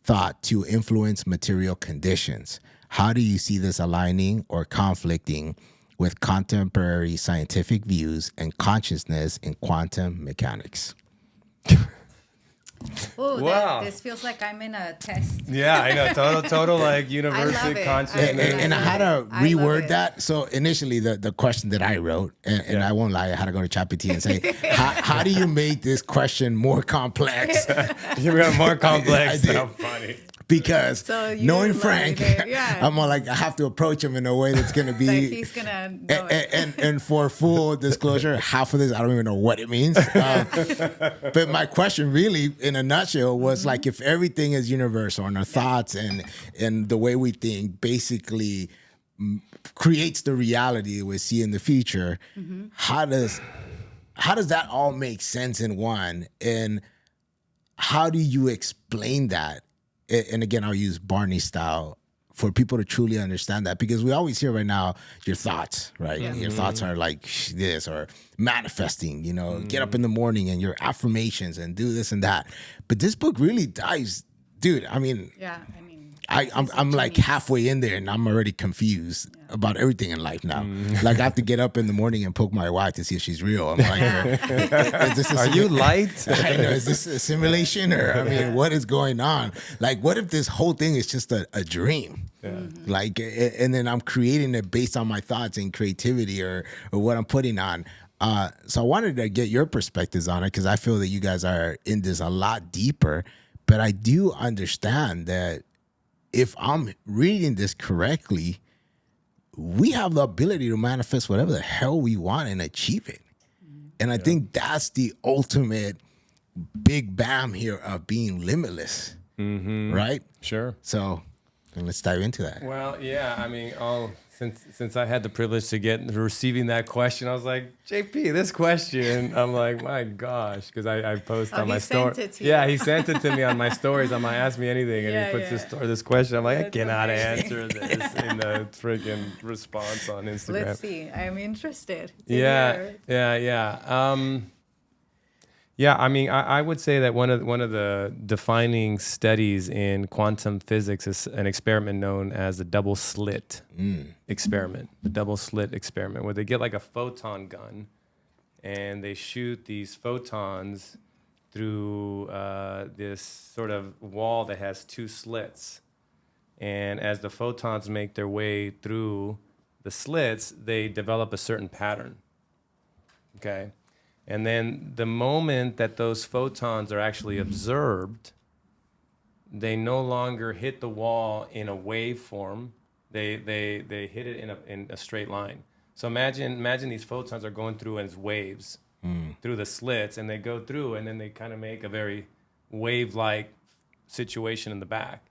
thought to influence material conditions? How do you see this aligning or conflicting with contemporary scientific views and consciousness in quantum mechanics? Oh, Wow. This feels like I'm in a test. Yeah, I know. Total like universal it. consciousness. And I had to I love reword it. that. So initially, the question that I wrote, and I won't lie, I had to go to ChatGPT and say, how do you make this question more complex? You got more complex. I did. How funny. Because So you knowing love Frank, it. Yeah. I'm all like, I have to approach him in a way that's going to be. Like he's gonna know it. And for full disclosure, half of this I don't even know what it means. But my question, really, in a nutshell, was like, if everything is universal and our thoughts and the way we think basically creates the reality we see in the future, how does that all make sense in one? And how do you explain that? And again, I'll use Barney style for people to truly understand that, because we always hear right now your thoughts, right? Yeah. Your thoughts are like this, or manifesting, get up in the morning and your affirmations and do this and that. But this book really dives, dude. I mean, Yeah, I'm like halfway in there and I'm already confused about everything in life now. Like, I have to get up in the morning and poke my wife to see if she's real. I'm like, is this Are you light? I know, is this a simulation, or I mean, what is going on? Like, what if this whole thing is just a dream? Like, and then I'm creating it based on my thoughts and creativity or what I'm putting on. So I wanted to get your perspectives on it, because I feel that you guys are in this a lot deeper. But I do understand that if I'm reading this correctly, we have the ability to manifest whatever the hell we want and achieve it. And I think that's the ultimate big bam here of being limitless, right? Sure. So let's dive into that. Well, yeah. I mean, since I had the privilege to get receiving that question, I was like, JP, this question. I'm like, my gosh, because I post on my story. Sent it to Yeah, you. he sent it to me on my stories. I'm like, ask me anything, and he puts this question. I'm like, That's I cannot amazing. answer this in the freaking response on Instagram. Let's see. I'm interested. to Yeah, hear. yeah. Yeah, I mean, I would say that one of the defining studies in quantum physics is an experiment known as the double slit experiment. The double slit experiment, where they get like a photon gun, and they shoot these photons through this sort of wall that has two slits, and as the photons make their way through the slits, they develop a certain pattern. Okay. And then the moment that those photons are actually absorbed, they no longer hit the wall in a wave form. They hit it in a straight line. So imagine these photons are going through as waves through the slits, and they go through, and then they kind of make a very wave-like situation in the back.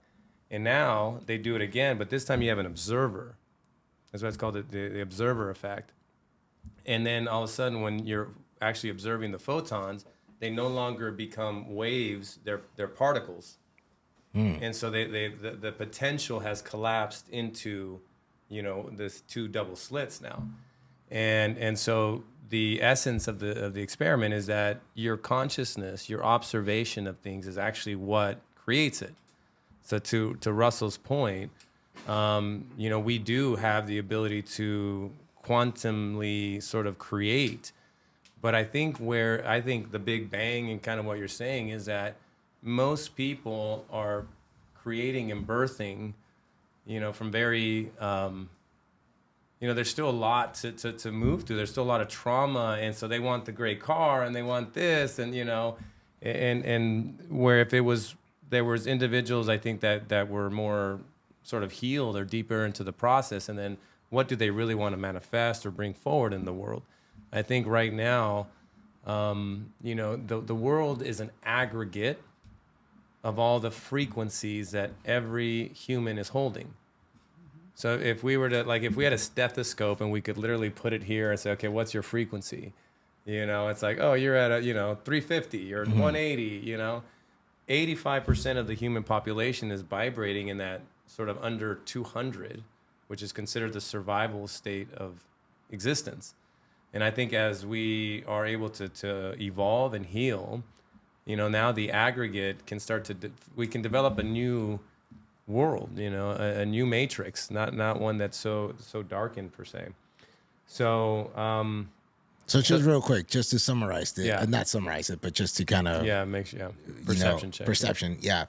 And now they do it again, but this time you have an observer. That's why it's called the observer effect. And then all of a sudden, when you're actually observing the photons, they no longer become waves, they're particles. And so the potential has collapsed into, this two double slits now. And so the essence of the experiment is that your consciousness, your observation of things is actually what creates it. So to Russell's point, we do have the ability to quantumly sort of create. But I think the big bang and kind of what you're saying is that most people are creating and birthing, from very, there's still a lot to move through. There's still a lot of trauma. And so they want the great car and they want this and where if there was individuals, I think that were more sort of healed or deeper into the process. And then what do they really want to manifest or bring forward in the world? I think right now, the world is an aggregate of all the frequencies that every human is holding. So if we had a stethoscope and we could literally put it here and say, okay, what's your frequency? It's like, oh, you're at 350 or 180, 85% of the human population is vibrating in that sort of under 200, which is considered the survival state of existence. And I think as we are able to evolve and heal, now the aggregate can start we can develop a new world, a new matrix, not one that's so darkened per se. So, So just real quick, just to summarize it, Yeah. not summarize it, but just to kind of perception check. Perception, yeah.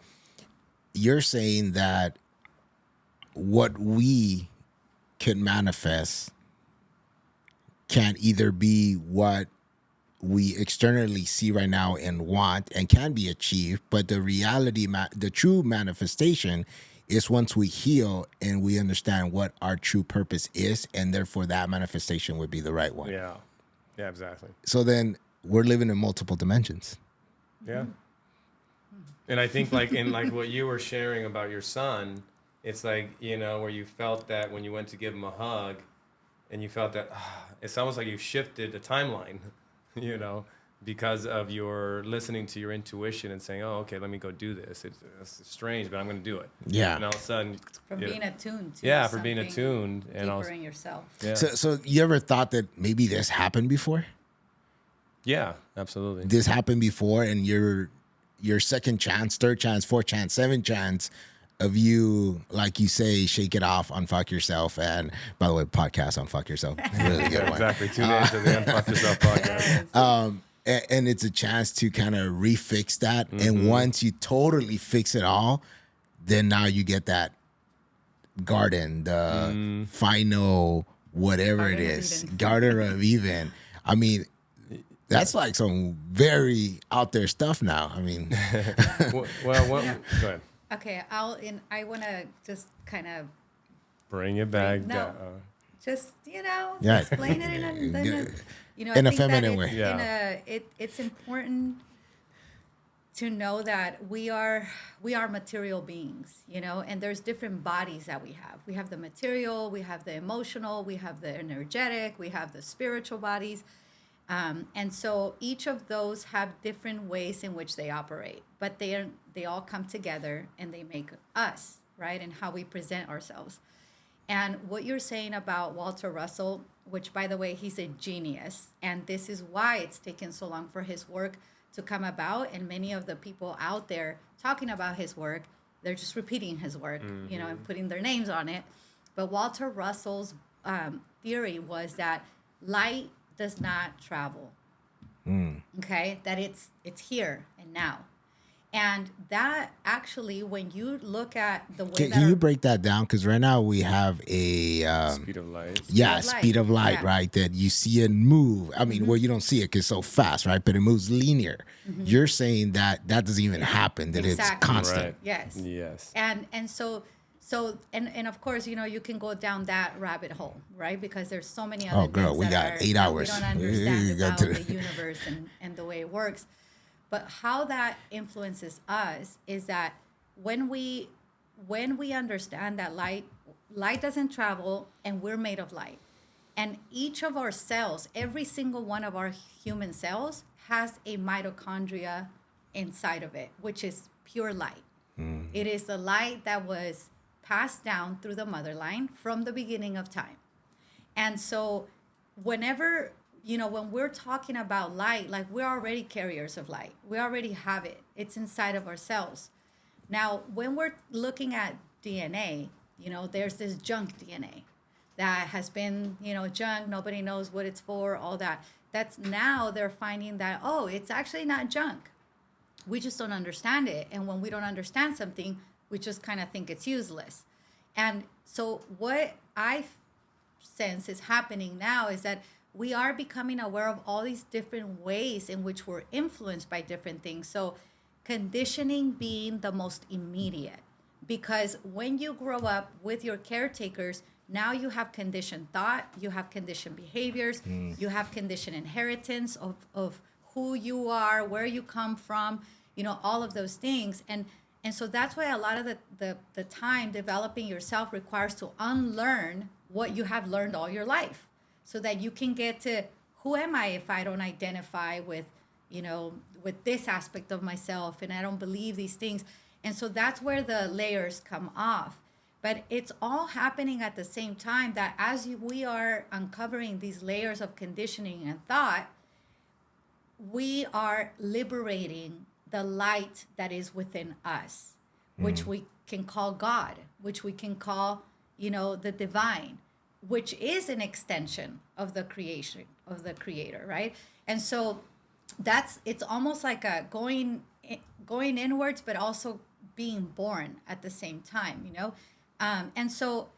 You're saying that what we can manifest can either be what we externally see right now and want and can be achieved, but the reality, the true manifestation is once we heal and we understand what our true purpose is, and therefore that manifestation would be the right one. Yeah, exactly. So then we're living in multiple dimensions. Yeah. And I think like what you were sharing about your son, it's like, where you felt that when you went to give him a hug and you felt that it's almost like you shifted the timeline, because of your listening to your intuition and saying, oh, okay, let me go do this. It's strange, but I'm going to do it. Yeah. And all of a sudden. From being attuned to Yeah, for being something attuned. And deeper also, in yourself. yeah. So you ever thought that maybe this happened before? Yeah, absolutely. This happened before, and your second chance, third chance, fourth chance, seventh chance of you, like you say, shake it off, unfuck yourself. And by the way, podcast Unfuck Yourself, really good one. Exactly. Tune in to the Unfuck Yourself podcast. And it's a chance to kind of refix that. And once you totally fix it all, then now you get that garden, the final whatever Garden it of is, Eden. Garden of Eden. I mean, that's like some very out there stuff now. I mean, Well, go ahead. Okay, I want to just kind of Bring it back No. down. just Yeah. explain it I In a think that feminine it's, way. Yeah. it's important to know that we are material beings, and there's different bodies that we have. We have the material, we have the emotional, we have the energetic, we have the spiritual bodies. And so each of those have different ways in which they operate, but they all come together and they make us, right? And how we present ourselves. And what you're saying about Walter Russell, which by the way, he's a genius, and this is why it's taken so long for his work to come about. And many of the people out there talking about his work, they're just repeating his work, and putting their names on it. But Walter Russell's theory was that light does not travel. Okay, that it's here and now. And that actually, when you look at the way Can you break that down? Because right now we have a Speed of light. speed of light, yeah. right? That you see it move. I mean, well, you don't see it because it's so fast, right? But it moves linear. You're saying that doesn't even happen. That Exactly. it's constant. Right. Yes. Yes. And so of course, you can go down that rabbit hole, right? Because there's so many other Oh, girl, things we that got are, 8 hours. we don't We understand got about to- the universe and the way it works. But how that influences us is that when we understand that light doesn't travel, and we're made of light. And each of our cells, every single one of our human cells, has a mitochondria inside of it, which is pure light. It is the light that was passed down through the mother line from the beginning of time. And so whenever, when we're talking about light, like, we're already carriers of light. We already have it. It's inside of ourselves. Now, when we're looking at DNA, there's this junk DNA that has been, junk. Nobody knows what it's for, all that. That's now they're finding that, oh, it's actually not junk. We just don't understand it. And when we don't understand something, we just kind of think it's useless. And so what I sense is happening now is that we are becoming aware of all these different ways in which we're influenced by different things. So conditioning being the most immediate, because when you grow up with your caretakers, now you have conditioned thought, you have conditioned behaviors, you have conditioned inheritance of who you are, where you come from, all of those things. And so that's why a lot of the time developing yourself requires to unlearn what you have learned all your life, so that you can get to, who am I if I don't identify with, with this aspect of myself, and I don't believe these things. And so that's where the layers come off. But it's all happening at the same time, that as we are uncovering these layers of conditioning and thought, we are liberating the light that is within us, which we can call God, which we can call, the divine, which is an extension of the creation of the creator, right? And so it's almost like a going inwards, but also being born at the same time, and so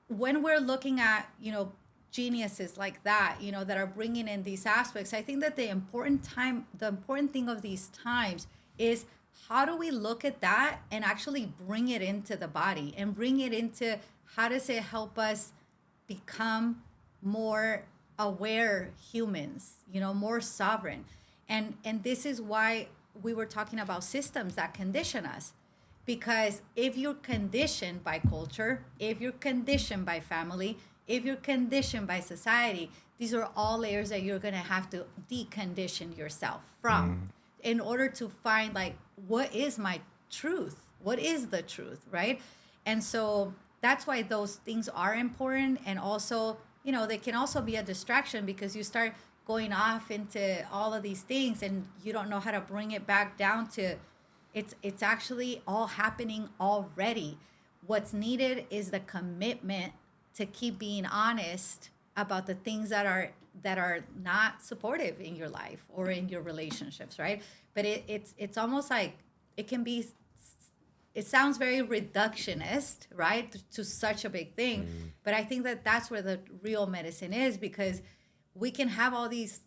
when we're looking at, geniuses like that, that are bringing in these aspects, I think that the important thing of these times is, how do we look at that and actually bring it into the body, and bring it into, how does it help us become more aware humans, more sovereign. And this is why we were talking about systems that condition us. Because if you're conditioned by culture, if you're conditioned by family, if you're conditioned by society, these are all layers that you're going to have to decondition yourself from in order to find, like, what is my truth? What is the truth, right? And so that's why those things are important. And also, they can also be a distraction, because you start going off into all of these things and you don't know how to bring it back down to, it's actually all happening already. What's needed is the commitment to keep being honest about the things that are not supportive in your life or in your relationships, right? But it's almost like it can be, it sounds very reductionist, right, to such a big thing. But I think that that's where the real medicine is, because we can have all these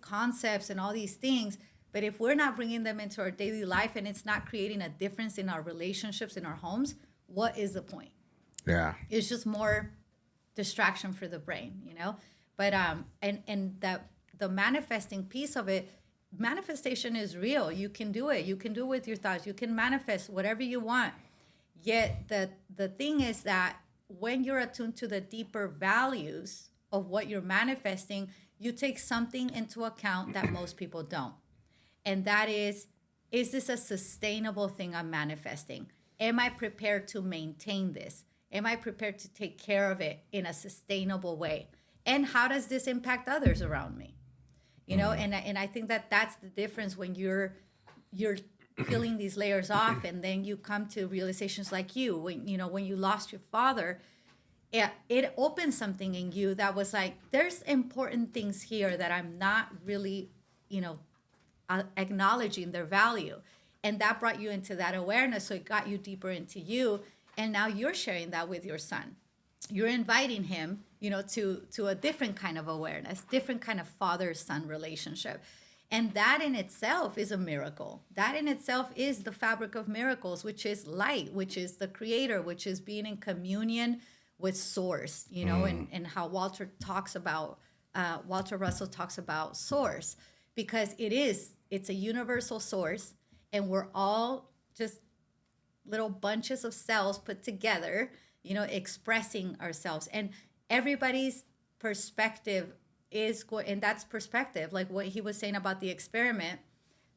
concepts and all these things, but if we're not bringing them into our daily life and it's not creating a difference in our relationships, in our homes, what is the point? Yeah. It's just more distraction for the brain, you know. But and that the manifesting piece of it, manifestation is real. You can do it. You can do it with your thoughts. You can manifest whatever you want. Yet the thing is that when you're attuned to the deeper values of what you're manifesting, you take something into account that most people don't. And that is this a sustainable thing I'm manifesting? Am I prepared to maintain this? Am I prepared to take care of it in a sustainable way? And how does this impact others around me? You know, and I think that that's the difference when you're peeling these layers off, and then you come to realizations like when you lost your father. It opened something in you that was like, there's important things here that I'm not really, acknowledging their value. And that brought you into that awareness. So it got you deeper into you. And now you're sharing that with your son. You're inviting him, to a different kind of awareness, different kind of father-son relationship. And that in itself is a miracle. That in itself is the fabric of miracles, which is light, which is the creator, which is being in communion with source, and how Walter Russell talks about source, because it's a universal source, and we're all just little bunches of cells put together, expressing ourselves. And everybody's perspective and that's perspective. Like what he was saying about the experiment,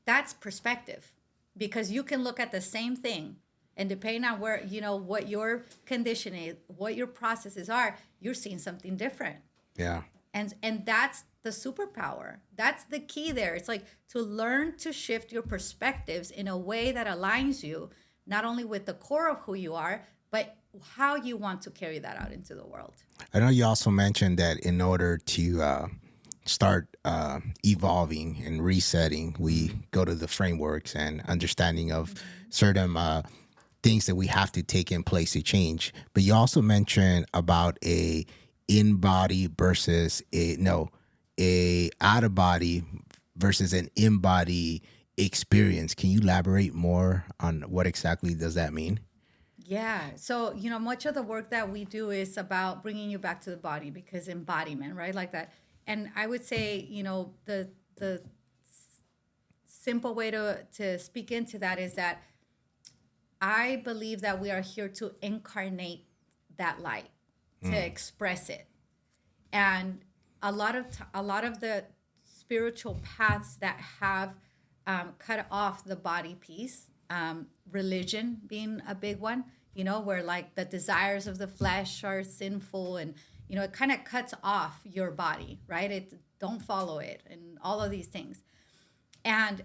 that's perspective, because you can look at the same thing, and depending on where, what your condition is, what your processes are, you're seeing something different. Yeah. And that's the superpower. That's the key there. It's like to learn to shift your perspectives in a way that aligns you, not only with the core of who you are, but how you want to carry that out into the world. I know you also mentioned that in order to start evolving and resetting, we go to the frameworks and understanding of certain things that we have to take in place to change. But you also mentioned about a in-body versus a out-of-body versus an in-body experience. Can you elaborate more on what exactly does that mean? Yeah. So, much of the work that we do is about bringing you back to the body, because embodiment, right? Like that. And I would say, the simple way to speak into that is that I believe that we are here to incarnate that light, to express it. And a lot of the spiritual paths that have cut off the body piece, religion being a big one, where like the desires of the flesh are sinful, and it kind of cuts off your body, right? Don't follow it, and all of these things. And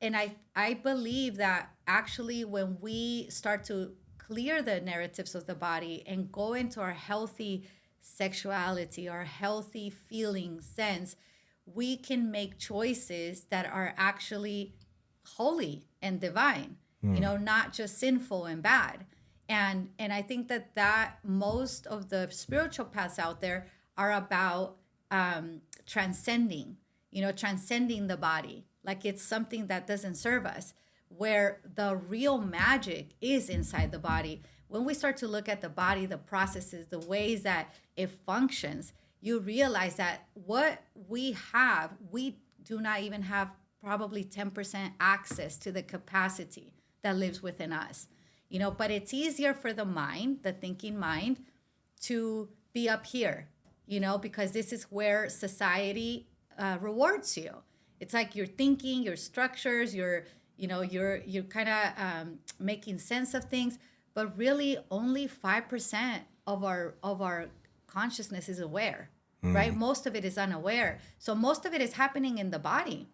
I believe that actually when we start to clear the narratives of the body and go into our healthy sexuality, our healthy feeling sense, we can make choices that are actually holy and divine, not just sinful and bad. And I think that most of the spiritual paths out there are about transcending the body, like it's something that doesn't serve us, where the real magic is inside the body. When we start to look at the body, the processes, the ways that it functions, you realize that what we have, we do not even have probably 10% access to the capacity that lives within us. But it's easier for the mind, the thinking mind, to be up here, because this is where society rewards you. It's like you're thinking, your structures, you're kind of making sense of things, but really only 5% of our consciousness is aware, right? Most of it is unaware. So most of it is happening in the body.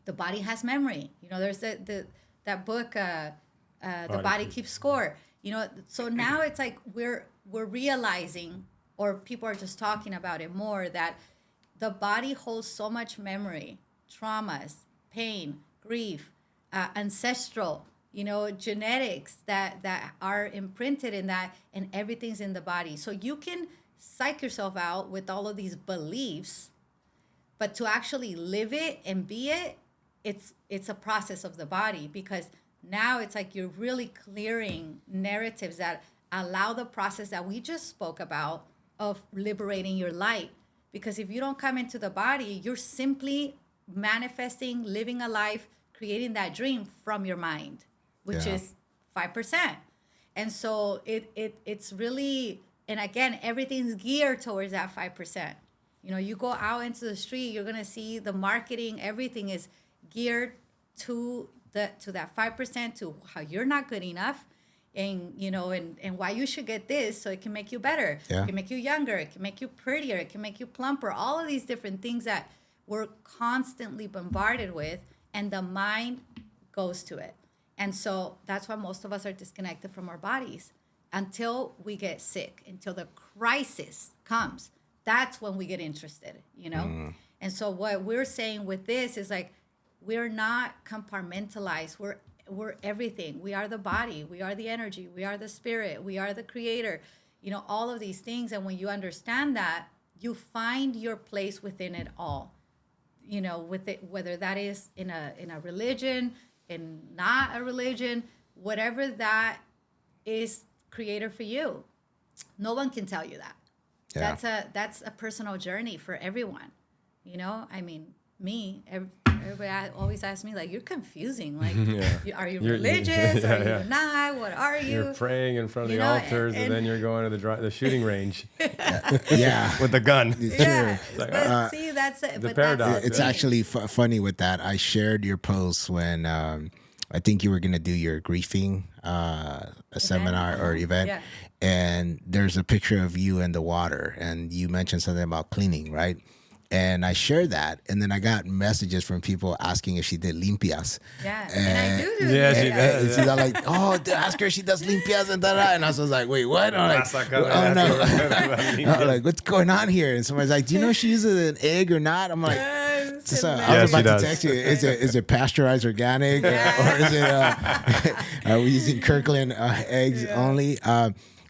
The body has memory. There's that book, The Body Keeps Score. So now it's like we're realizing, or people are just talking about it more, that the body holds so much memory, traumas, pain, grief, ancestral, genetics that are imprinted in that, and everything's in the body. So you can psych yourself out with all of these beliefs, but to actually live it and be it, it's a process of the body, because now it's like you're really clearing narratives that allow the process that we just spoke about of liberating your light. Because if you don't come into the body, you're simply manifesting, living a life, creating that dream from your mind, which is 5%. And so it's really, and again, everything's geared towards that 5%. You know, you go out into the street, you're gonna see the marketing, everything is geared to that 5%, to how you're not good enough, and you know, and why you should get this so it can make you better. Yeah. It can make you younger, it can make you prettier, it can make you plumper, all of these different things that we're constantly bombarded with, and the mind goes to it. And so that's why most of us are disconnected from our bodies until we get sick, until the crisis comes. That's when we get interested, you know? And so what we're saying with this is like, we're not compartmentalized. We're everything. We are the body. We are the energy. We are the spirit. We are the creator. You know, all of these things. And when you understand that, you find your place within it all. You know, with it, whether that is in a religion, in not a religion, whatever that is creator for you. No one can tell you that. Yeah. That's a personal journey for everyone. You know, I mean, me, everybody always asks me, like, you're confusing. Like, are you religious? Are you not? What are you? You're praying in front of You the know, altars, and then you're going to the shooting range Yeah. with the gun. Yeah, like, but see, that's it. the But paradox. That's the It's thing. actually funny with that. I shared your post when I think you were going to do your griefing seminar or event. Yeah. And there's a picture of you in the water, and you mentioned something about cleaning, right? And I shared that, and then I got messages from people asking if she did limpias. Yeah, and I do. Yeah, she that. does. And she's all like, "Oh, ask her if she does limpias and da." And I was like, "Wait, what?" I'm like, "Oh no!" I'm like, "What's going on here?" And somebody's like, "Do you know if she uses an egg or not?" I'm like, Yes, so and I was she about does. to text you. Is it pasteurized organic, or is it? Are we using Kirkland eggs only?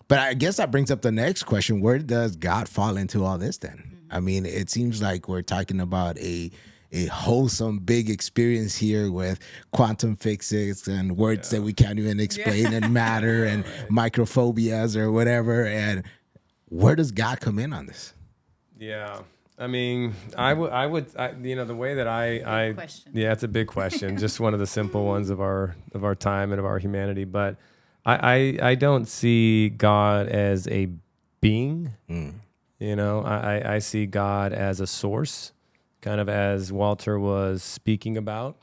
But I guess that brings up the next question: where does God fall into all this? Then, I mean, it seems like we're talking about a wholesome, big experience here with quantum physics and words that we can't even explain, and matter and microphobias or whatever. And where does God come in on this? Yeah. I mean, I would, you know, the way that I question. yeah, it's a big question. Just one of the simple ones of our time and of our humanity. But I don't see God as a being. You know, I see God as a source, kind of as Walter was speaking about,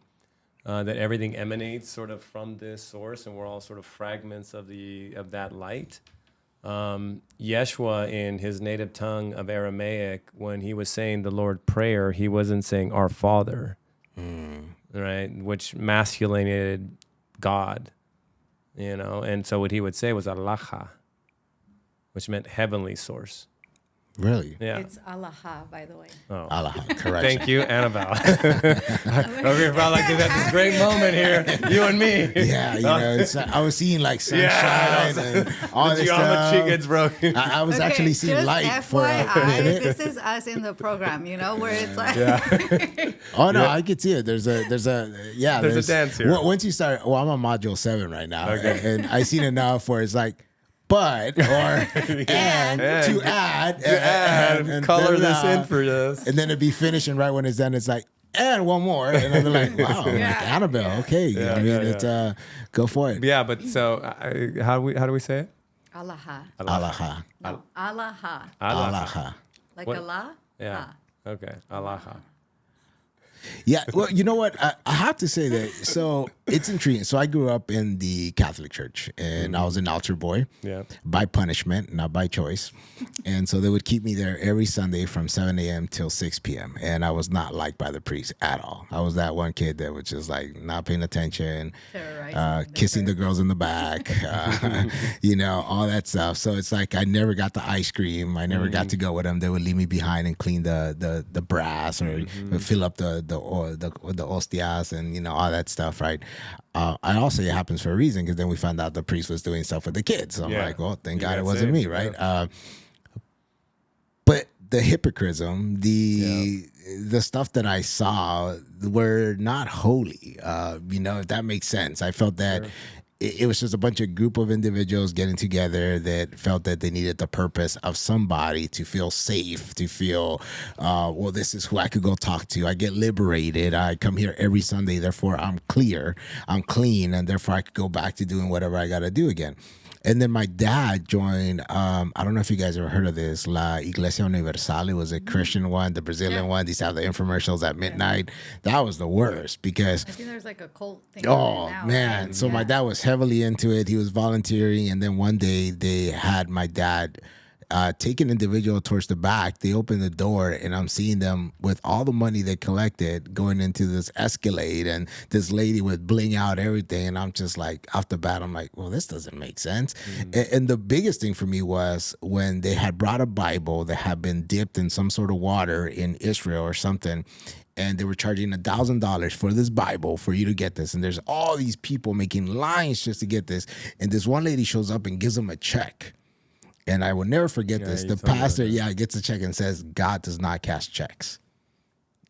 that everything emanates sort of from this source, and we're all sort of fragments of that light. Yeshua, in his native tongue of Aramaic, when he was saying the Lord Prayer, he wasn't saying our Father, right? Which masculinated God, you know. And so what he would say was Allah, which meant heavenly source. Really? Yeah. It's Allah, by the way. Oh. Allah, correct. Thank you, Anabel. Okay, felt like there's this great moment here, you and me. Yeah, you know, I was seeing like sunshine and all The this geometry stuff. gets broken. I was actually seeing just light for a FYI, minute. this is us in the program, you know, where it's like, Oh no, I could see it. There's a There's a dance here. Once you start, well, I'm on module 7 right now, Okay. and I seen enough where it's like, but or and to add and color this da-da-da. in for us. and then it'd be finished, and right when it's done, it's like, and one more, and then they're like, wow, like Anabel, okay, I mean, it's go for it. Yeah, but so how do we say it? Allah. Allah, No, Allah. Allah. Like What? Allah? Yeah. Okay. Allah. Yeah, well, you know what? I have to say that. So it's intriguing. So I grew up in the Catholic Church, and I was an altar boy. Yeah. By punishment, not by choice. And so they would keep me there every Sunday from 7 a.m. till 6 p.m. And I was not liked by the priest at all. I was that one kid that was just like not paying attention, Terrorizing kissing the girls in the back, you know, all that stuff. So it's like I never got the ice cream. I never got to go with them. They would leave me behind and clean the brass or fill up the hostias and, you know, all that stuff, right? I also, it happens for a reason, because then we found out the priest was doing stuff with the kids. So I'm like, well, thank God it wasn't me, right? But the hypocrism, the stuff that I saw were not holy, you know, if that makes sense. I felt that it was just a bunch of group of individuals getting together that felt that they needed the purpose of somebody to feel safe, to feel, well, this is who I could go talk to. I get liberated. I come here every Sunday. Therefore, I'm clear. I'm clean. And therefore, I could go back to doing whatever I got to do again. And then my dad joined, I don't know if you guys ever heard of this, La Iglesia Universal. It was a Christian one, the Brazilian one. These have the infomercials at midnight. That was the worst because... I think there's like a cult thing. Oh, now, man. right? So my dad was heavily into it. He was volunteering. And then one day they had my dad take an individual towards the back. They opened the door and I'm seeing them with all the money they collected going into this Escalade and this lady with bling out everything. And I'm just like, off the bat, I'm like, well, this doesn't make sense. And the biggest thing for me was when they had brought a Bible that had been dipped in some sort of water in Israel or something. And they were charging $1,000 for this Bible for you to get this. And there's all these people making lines just to get this. And this one lady shows up and gives them a check. And I will never forget this. The pastor, gets a check and says, God does not cash checks.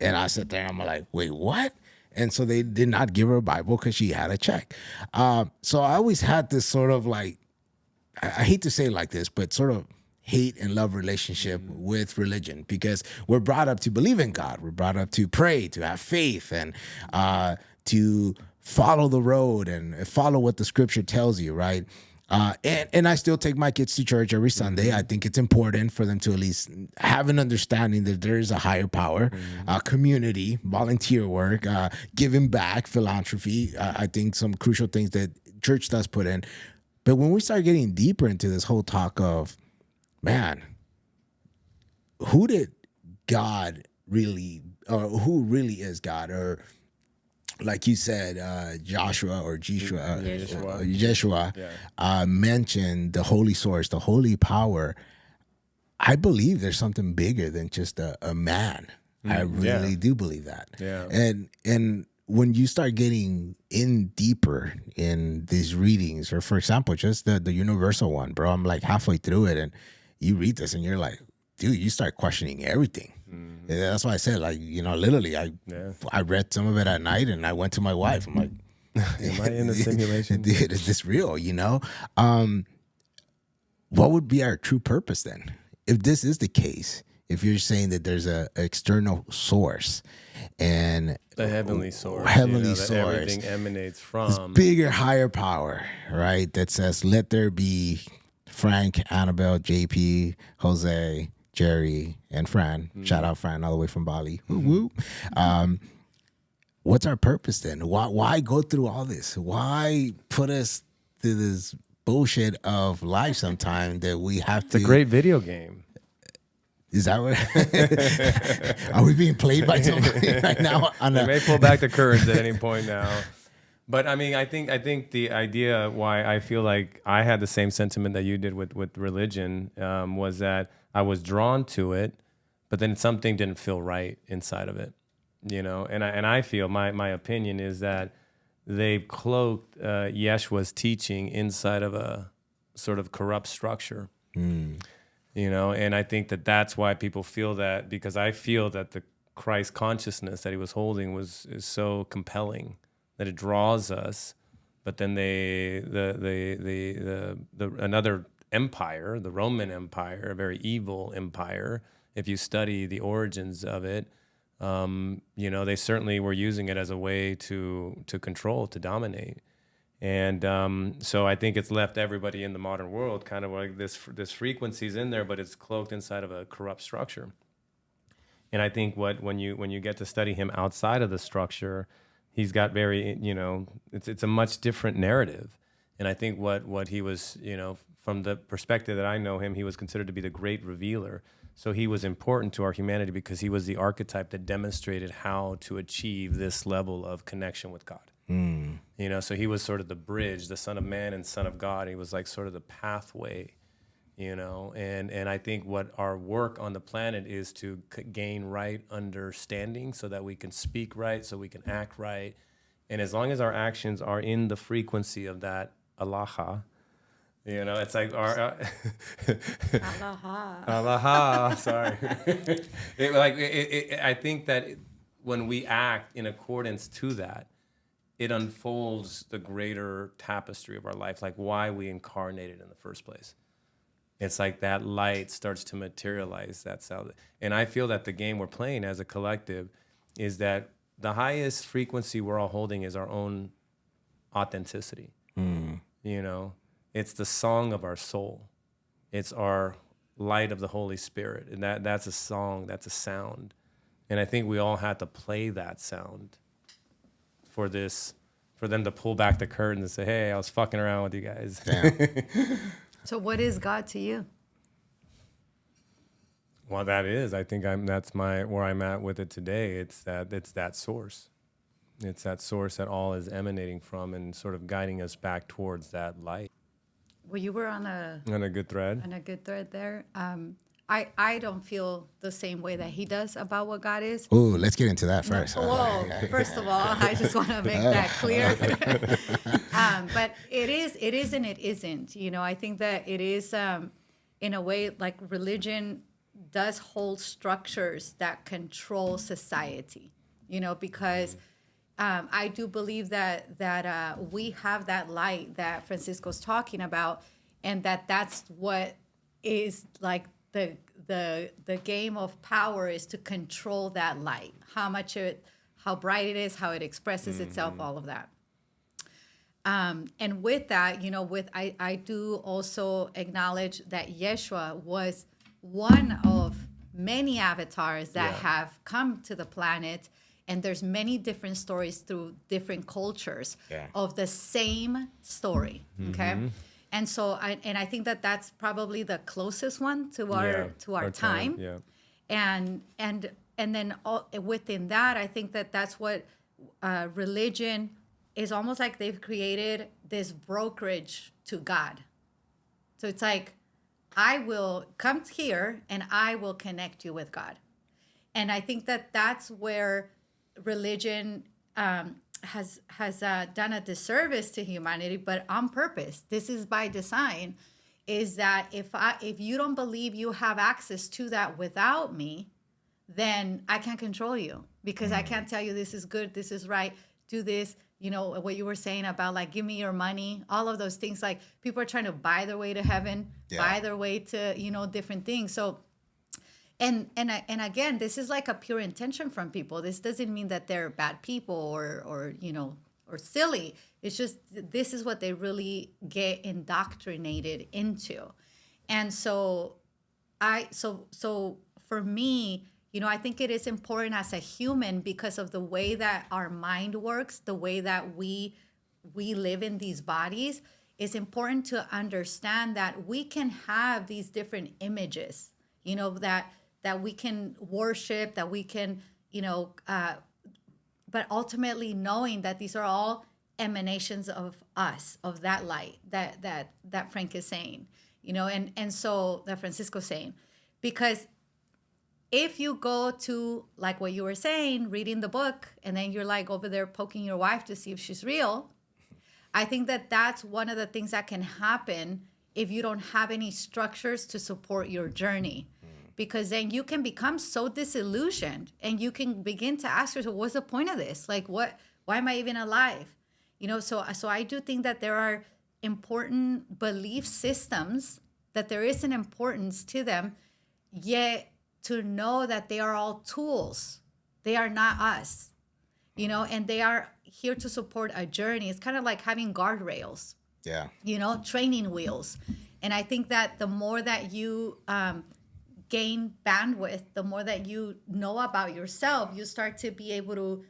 And I sit there and I'm like, wait, what? And so they did not give her a Bible because she had a check. So I always had this sort of like, I hate to say it like this, but sort of hate and love relationship with religion because we're brought up to believe in God. We're brought up to pray, to have faith, and to follow the road and follow what the scripture tells you, right? And I still take my kids to church every Sunday. I think it's important for them to at least have an understanding that there is a higher power, community, volunteer work, giving back, philanthropy. I think some crucial things that church does put in. But when we start getting deeper into this whole talk of, man, who did God really, or who really is God? Or like you said, Joshua or Yeshua mentioned the holy source, the holy power. I believe there's something bigger than just a man. I really do believe that. Yeah. And when you start getting in deeper in these readings, or for example, just the universal one, bro, I'm like halfway through it and you read this and you're like, dude, you start questioning everything. And that's why I said, like, literally, I read some of it at night and I went to my wife. I'm like, am I in a simulation? Dude, is this real? What would be our true purpose then? If this is the case, if you're saying that there's a external source and the heavenly source, that everything emanates from this bigger, higher power, right? That says, let there be Frank, Anabel, JP, Jose, Jerry, and Fran. Shout out Fran all the way from Bali. Woo woo. What's our purpose then? Why go through all this? Why put us through this bullshit of life sometime that we have to... It's a great video game. Is that what... Are we being played by somebody right now? They may pull back the curtains at any point now. But I mean, I think the idea why I feel like I had the same sentiment that you did with religion was that I was drawn to it, but then something didn't feel right inside of it, And I feel my opinion is that they've cloaked Yeshua's teaching inside of a sort of corrupt structure, And I think that that's why people feel that, because I feel that the Christ consciousness that he was holding is so compelling that it draws us, but then another empire, the Roman Empire, a very evil empire. If you study the origins of it, they certainly were using it as a way to control, to dominate, and so I think it's left everybody in the modern world kind of like this frequency's in there, but it's cloaked inside of a corrupt structure. And I think when you get to study him outside of the structure, he's got very, it's a much different narrative. And I think what he was, from the perspective that I know him, he was considered to be the great revealer. So he was important to our humanity because he was the archetype that demonstrated how to achieve this level of connection with God. So he was sort of the bridge, the Son of Man and Son of God. He was like sort of the pathway, and I think what our work on the planet is to gain right understanding so that we can speak right, so we can act right. And as long as our actions are in the frequency of that Allaha, it's like our Allaha, sorry. I think that when we act in accordance to that, it unfolds the greater tapestry of our life, like why we incarnated in the first place. It's like that light starts to materialize. That's how, and I feel that the game we're playing as a collective is that the highest frequency we're all holding is our own authenticity. You know, it's the song of our soul. It's our light of the Holy Spirit. And that's a song, that's a sound. And I think we all had to play that sound for them to pull back the curtain and say, hey, I was fucking around with you guys. So what is God to you? Well, I think that's where I'm at with it today. It's that source. It's that source that all is emanating from and sort of guiding us back towards that light. Well, you were on a good thread. on a good thread there. I don't feel the same way that he does about what God is. Ooh, let's get into that first. Well, first of all, I just want to make that clear. But it is and it isn't. You know, I think that it is, in a way, like religion does hold structures that control society, you know, because I do believe that we have that light that Francisco's talking about, and that's what is like the game of power is to control that light, how bright it is, how it expresses itself, all of that. And with that, you know, I do also acknowledge that Yeshua was one of many avatars that have come to the planet, and there's many different stories through different cultures of the same story. Okay. And so, I think that that's probably the closest one to our time. Yeah. And then within that, I think that that's what religion is almost like they've created this brokerage to God. So it's like, I will come here and I will connect you with God. And I think that that's where religion has done a disservice to humanity, but on purpose. This is by design, is that if you don't believe you have access to that without me, then I can't control you, because I can't tell you this is good, this is right, do this. You know, what you were saying about like, give me your money, all of those things. Like, people are trying to buy their way to heaven, buy their way to, you know, different things. So, and again, this is like a pure intention from people. This doesn't mean that they're bad people or you know, or silly. It's just, this is what they really get indoctrinated into. And so for me, you know, I think it is important as a human, because of the way that our mind works, the way that we live in these bodies. It's important to understand that we can have these different images, you know, that we can worship, that we can, you know, but ultimately knowing that these are all emanations of us, of that light that Frank is saying, you know, and so that Francisco's saying, because if you go to, like what you were saying, reading the book, and then you're like over there poking your wife to see if she's real, I think that that's one of the things that can happen if you don't have any structures to support your journey. Because then you can become so disillusioned, and you can begin to ask yourself, what's the point of this? Like, why am I even alive? You know, so I do think that there are important belief systems, that there is an importance to them, yet to know that they are all tools. They are not us, you know, and they are here to support a journey. It's kind of like having guardrails, you know, training wheels. And I think that the more that you gain bandwidth, the more that you know about yourself, you start to be able to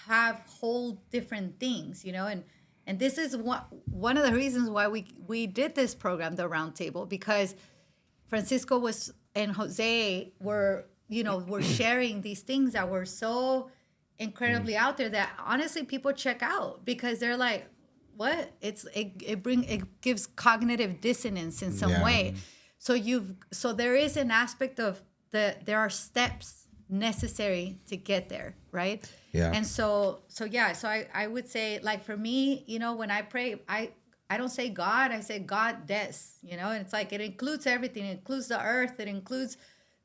have whole different things, you know, and this is one of the reasons why we did this program, the Roundtable, because Francisco and Jose were sharing these things that were so incredibly out there that honestly people check out, because they're like, what? It gives cognitive dissonance in some way. So there is an aspect of there are steps necessary to get there, right? Yeah. And so I would say, like, for me, you know, when I pray, I don't say God, I say God des, you know, and it's like, it includes everything. It includes the earth, it includes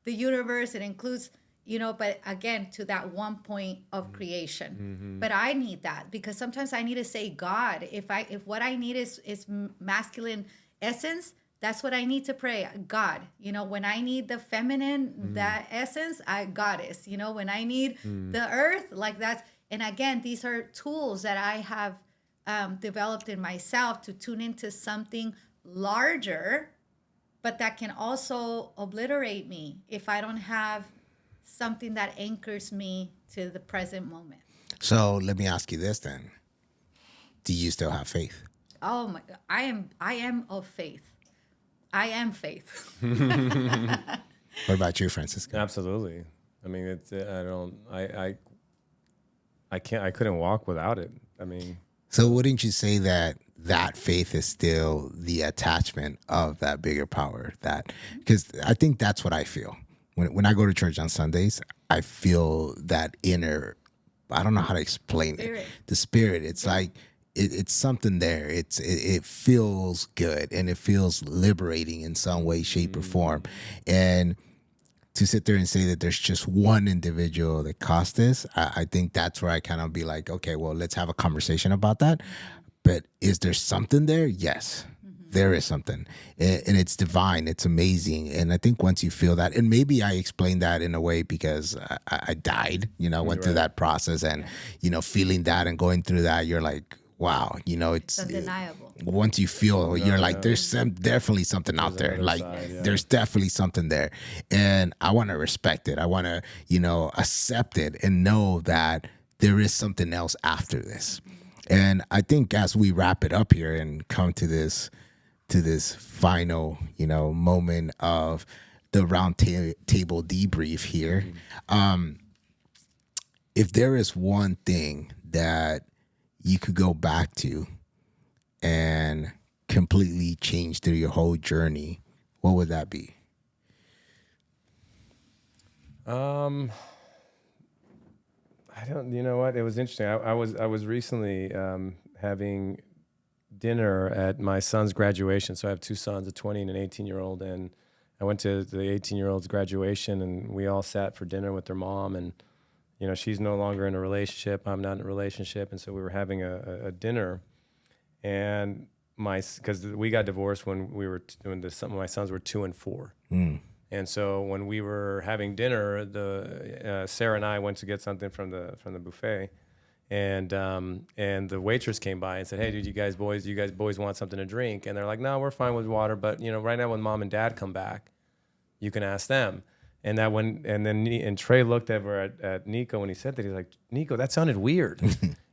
the universe, it includes, but again, to that one point of creation. But I need that because sometimes I need to say God. If what I need is masculine essence, that's what I need to pray. God, when I need the feminine, that essence, goddess. When I need the earth, like that. And again, these are tools that I have developed in myself to tune into something larger, but that can also obliterate me if I don't have something that anchors me to the present moment. So let me ask you this then. Do you still have faith? Oh my God. I am of faith. I am faith. What about you, Francisco? Absolutely. I mean, I couldn't walk without it. I mean, So wouldn't you say that faith is still the attachment of that bigger power? Because I think that's what I feel. When I go to church on Sundays, I feel that inner, I don't know how to explain Spirit. it. The spirit, it's like, it's something there. It feels good and it feels liberating in some way, shape, or form. And to sit there and say that there's just one individual that caused this, I think that's where I kind of be like, okay, well, let's have a conversation about that. But is there something there? Yes, there is something. And it's divine. It's amazing. And I think once you feel that, and maybe I explained that in a way because I died, went through that process and, feeling that and going through that, you're like, wow, it's undeniable. Once you feel, you're like, there's definitely something out there. Like, there's definitely something there. And I want to respect it. I want to, accept it and know that there is something else after this. And I think as we wrap it up here and come to this final, moment of the table debrief here, if there is one thing that you could go back to and completely change through your whole journey, what would that be? I don't. You know what? It was interesting. I was recently having dinner at my son's graduation. So I have two sons, a 20 and an 18-year-old, and I went to the 18-year-old's graduation, and we all sat for dinner with their mom. And she's no longer in a relationship. I'm not in a relationship, and so we were having a dinner, and because we got divorced when my sons were 2 and 4. And so when we were having dinner, Sarah and I went to get something from the buffet, and the waitress came by and said, "Hey, dude, you guys boys want something to drink?" And they're like, "No, we're fine with water, but right now when mom and dad come back, you can ask them." And then Trey looked at Nico when he said that. He's like, "Nico, that sounded weird."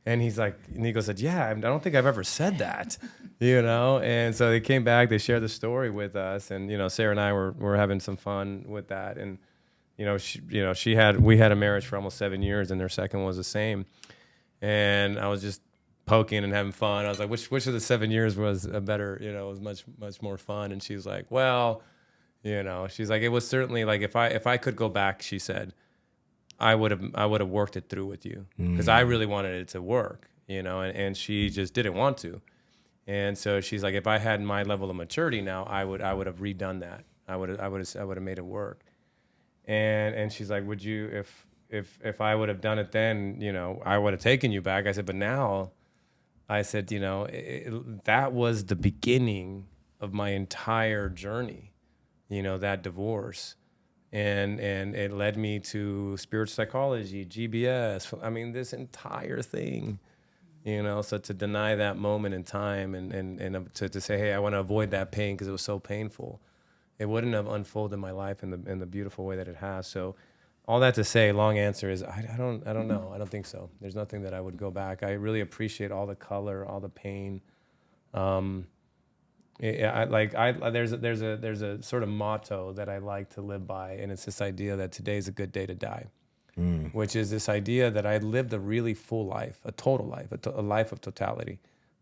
And Nico said, "Yeah, I don't think I've ever said that." And so they came back, they shared the story with us, and Sarah and I were having some fun with that. And we had a marriage for almost 7 years, and their second was the same. And I was just poking and having fun. I was like, which of the 7 years was a better, was much more fun? And she was like, well, she's like, it was certainly like if I could go back, she said, I would have worked it through with you because I really wanted it to work, and she just didn't want to. And so she's like, if I had my level of maturity now, I would have redone that. I would have made it work. And she's like, would you, if I would have done it then, I would have taken you back. I said, but now, I said, that was the beginning of my entire journey, that divorce. And it led me to spiritual psychology, GBS. I mean, this entire thing, so to deny that moment in time and to say, hey, I want to avoid that pain because it was so painful, it wouldn't have unfolded my life in the beautiful way that it has. So all that to say, long answer is, I don't know. I don't think so. There's nothing that I would go back. I really appreciate all the color, all the pain. There's a sort of motto that I like to live by, and it's this idea that today's a good day to die, which is this idea that I lived a really full life, a total life, a life of totality.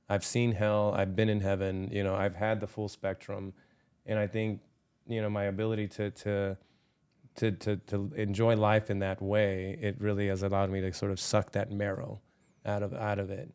I've seen hell, I've been in heaven, I've had the full spectrum, and I think, my ability to enjoy life in that way, it really has allowed me to sort of suck that marrow out of it.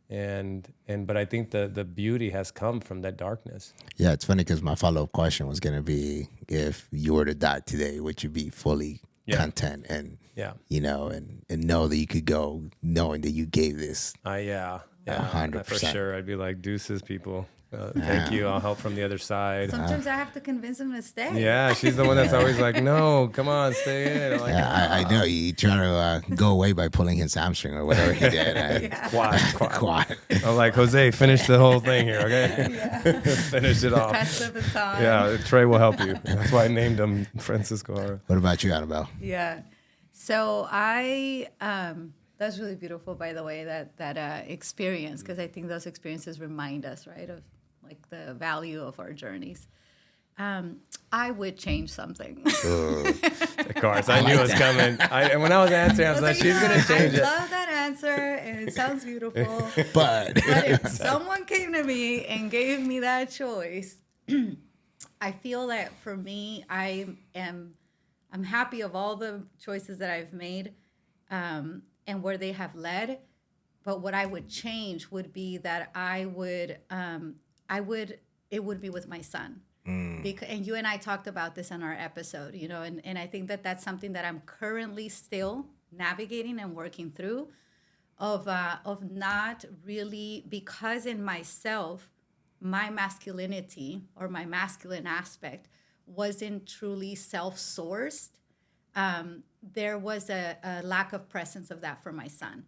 But I think the beauty has come from that darkness. Yeah, it's funny because my follow-up question was going to be, if you were to die today, would you be fully content and Yeah. and know that you could go knowing that you gave this. Yeah. 100%. For sure. I'd be like, deuces, people. Thank you. I'll help from the other side. Sometimes I have to convince him to stay. Yeah, she's the one that's always like, no, come on, stay in. I'm like, I know you try to go away by pulling his hamstring or whatever he did. Quad. I'm like, Jose, finish the whole thing here, okay? Finish it off. Pass the baton. Yeah, Trey will help you. That's why I named him Francisco. What about you, Anabel? Yeah. So that's really beautiful, by the way, that experience, because I think those experiences remind us, right, of like the value of our journeys. I would change something. Of course, I knew it was coming. And when I was answering, I was like, she's going to change it. I love that answer, and it sounds beautiful. But if someone came to me and gave me that choice, I feel that for me, I'm happy of all the choices that I've made and where they have led. But what I would change would be that it would be with my son. Because, and you and I talked about this in our episode, and I think that that's something that I'm currently still navigating and working through of not really, because in myself, my masculinity or my masculine aspect wasn't truly self-sourced. There was a lack of presence of that for my son,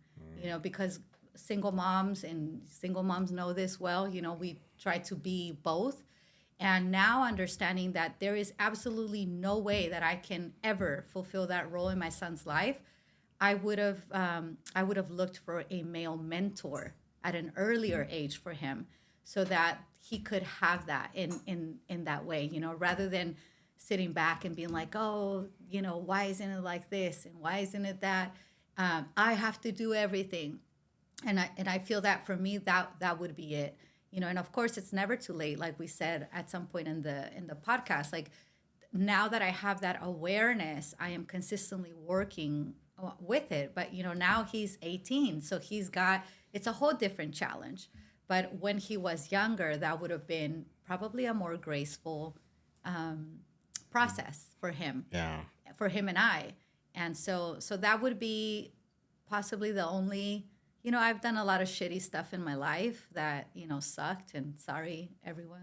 because single moms know this well, we try to be both. And now understanding that there is absolutely no way that I can ever fulfill that role in my son's life, I would have looked for a male mentor at an earlier age for him, so that he could have that in that way, rather than sitting back and being like, oh, why isn't it like this and why isn't it that? I have to do everything, and I feel that for me that would be it. And of course, it's never too late. Like we said at some point in the podcast, like now that I have that awareness, I am consistently working with it. But, now he's 18, so it's a whole different challenge. But when he was younger, that would have been probably a more graceful process for him. Yeah. For him and I. And so that would be possibly the only... I've done a lot of shitty stuff in my life that, sucked, and sorry, anyone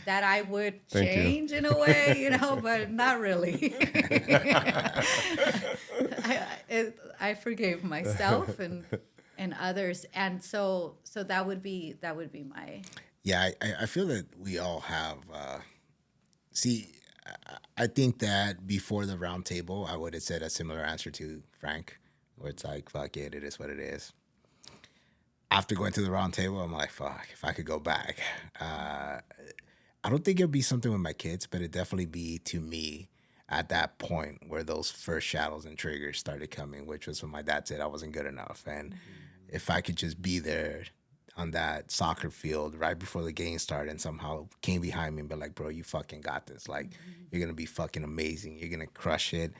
that I would change in a way, but not really. I forgave myself and others. And so that would be my... Yeah, I feel that we all have, I think that before the roundtable, I would have said a similar answer to Frank, where it's like, fuck it, it is what it is. After going to the roundtable, I'm like, fuck, if I could go back. I don't think it'd be something with my kids, but it'd definitely be to me at that point where those first shadows and triggers started coming, which was when my dad said I wasn't good enough. And if I could just be there on that soccer field right before the game started and somehow came behind me and be like, bro, you fucking got this. Like, you're going to be fucking amazing. You're going to crush it.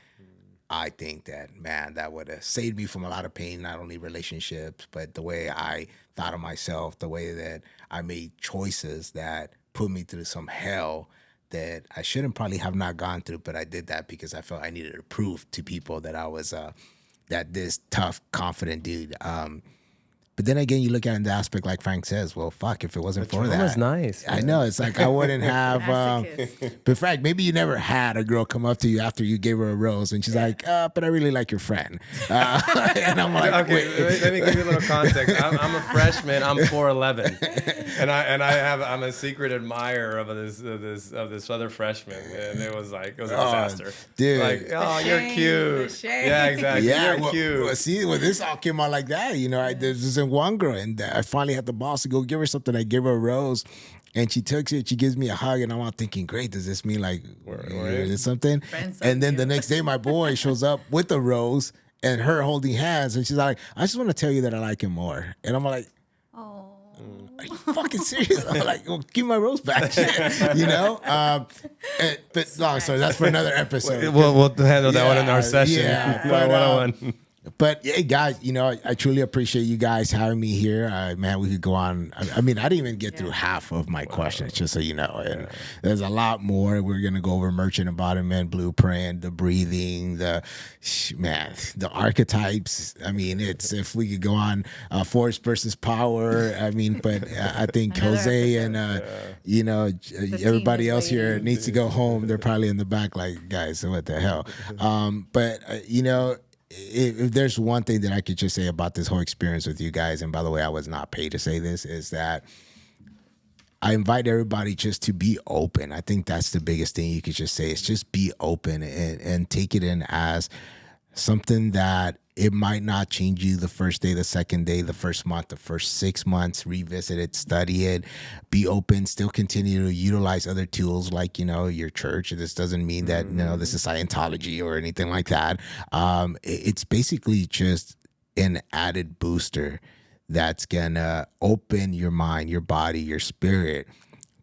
I think that, man, that would have saved me from a lot of pain, not only relationships, but the way I thought of myself, the way that I made choices that put me through some hell that I shouldn't probably have not gone through, but I did that because I felt I needed to prove to people that I was that this tough, confident dude. But then again, you look at it in the aspect like Frank says, well, fuck, if it wasn't for that. That was nice. I know. It's like I wouldn't have. But Frank, maybe you never had a girl come up to you after you gave her a rose and she's like, but I really like your friend. And I'm like, okay, let me give you a little context. I'm a freshman. I'm 4'11", and I'm a secret admirer of this other freshman, and it was a disaster. Dude, like, oh, you're cute. Yeah, exactly. Yeah, you're cute. Well, see, when this all came out like that, there's this one girl, and I finally had the boss to go give her something. I gave her a rose, and she takes it. She gives me a hug, and I'm all thinking, great, does this mean like is something? And then the next day, my boy shows up with the rose and her holding hands, and she's like, I just want to tell you that I like him more. And I'm like, oh, are you fucking serious? I'm like, well, give my rose back, but long story. That's for another episode. We'll handle that one in our session. Yeah, But hey, guys, I truly appreciate you guys having me here. Man, we could go on. I mean, I didn't even get through half of my questions, just so you know. And there's a lot more. We're gonna go over merchant embodiment, blueprint, the breathing, the archetypes. I mean, it's if we could go on force versus power. I mean, but I think Another Jose episode. and team everybody is else here waiting. needs to go home. They're probably in the back, like, guys, what the hell? But if there's one thing that I could just say about this whole experience with you guys, and by the way, I was not paid to say this, is that I invite everybody just to be open. I think that's the biggest thing you could just say is just be open and take it in as something that it might not change you the first day, the second day, the first month, the first 6 months. Revisit it, study it, be open, still continue to utilize other tools like, your church. This doesn't mean that, this is Scientology or anything like that. It's basically just an added booster that's gonna open your mind, your body, your spirit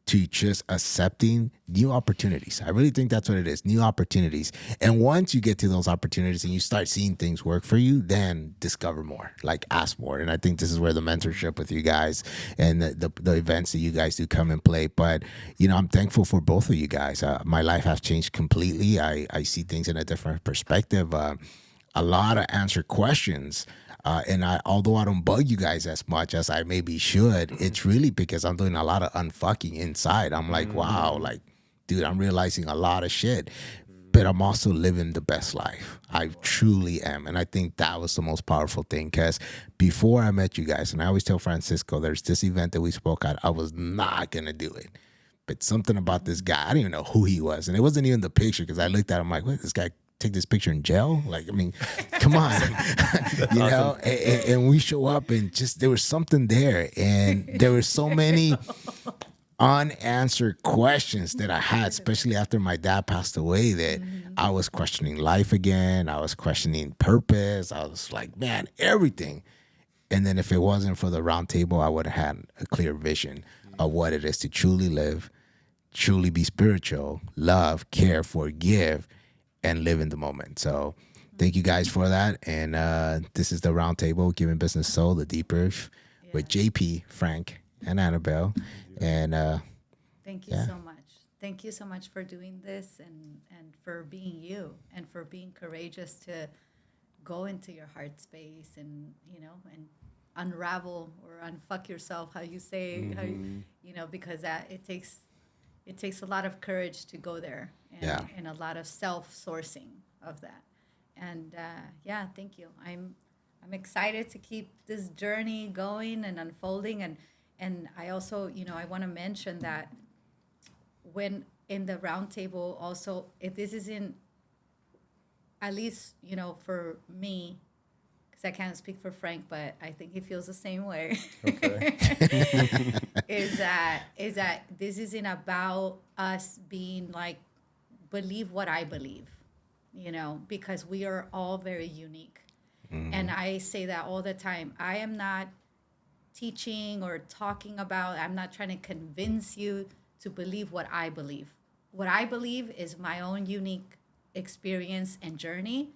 to just accepting new opportunities. I really think that's what it is, new opportunities. And once you get to those opportunities and you start seeing things work for you, then discover more, like ask more. And I think this is where the mentorship with you guys and the events that you guys do come and play. But, I'm thankful for both of you guys. My life has changed completely. I see things in a different perspective. A lot of answered questions. Although I don't bug you guys as much as I maybe should, it's really because I'm doing a lot of unfucking inside. I'm like, wow, like, dude, I'm realizing a lot of shit, but I'm also living the best life. I truly am. And I think that was the most powerful thing, because before I met you guys, and I always tell Francisco, there's this event that we spoke at, I was not going to do it. But something about this guy, I didn't even know who he was. And it wasn't even the picture, because I looked at him like, wait, this guy take this picture in jail? Like, I mean, come on. And we show up and just, there was something there. And there were so many unanswered questions that I had, especially after my dad passed away, that I was questioning life again. I was questioning purpose. I was like, man, everything. And then if it wasn't for the round table, I would have had a clear vision of what it is to truly live, truly be spiritual, love, care, forgive, and live in the moment. So thank you guys for that. And this is the round table, Giving Business Soul, the Deeper, with JP, Frank, and Anabel. And Thank you so much. Thank you so much for doing this and for being you and for being courageous to go into your heart space and, and unravel or unfuck yourself, how you say, how because that it takes a lot of courage to go there and a lot of self-sourcing of that. And thank you. I'm excited to keep this journey going and unfolding. And I also, I want to mention that when in the roundtable also, if this isn't, at least, for me, because I can't speak for Frank, but I think he feels the same way. Okay. is that this isn't about us being like, believe what I believe, because we are all very unique. And I say that all the time. I am not teaching or talking about, I'm not trying to convince you to believe what I believe. What I believe is my own unique experience and journey.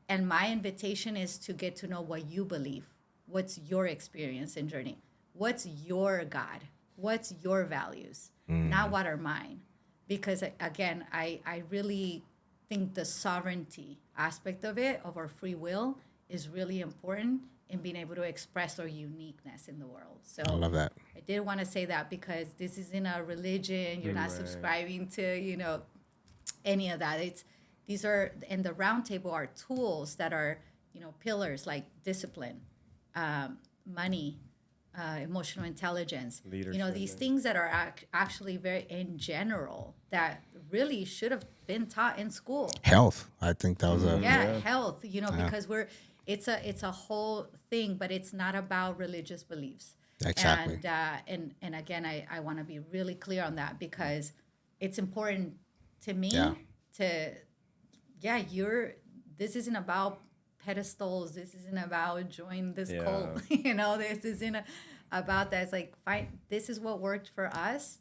And my invitation is to get to know what you believe. What's your experience and journey? What's your God? What's your values? Not what are mine. Because again, I really think the sovereignty aspect of it, of our free will, is really important in being able to express our uniqueness in the world. So I love that. I did want to say that because this isn't a religion. You're not subscribing to, any of that. These are, in the round table, are tools that are, pillars like discipline, money, emotional intelligence. Leadership, These things that are actually very in general that really should have been taught in school. Health. I think that was Health, because it's a whole thing, but it's not about religious beliefs. Exactly. And again, I want to be really clear on that, because it's important to me this isn't about pedestals. This isn't about join this cult. This isn't about that. It's like, fine, this is what worked for us.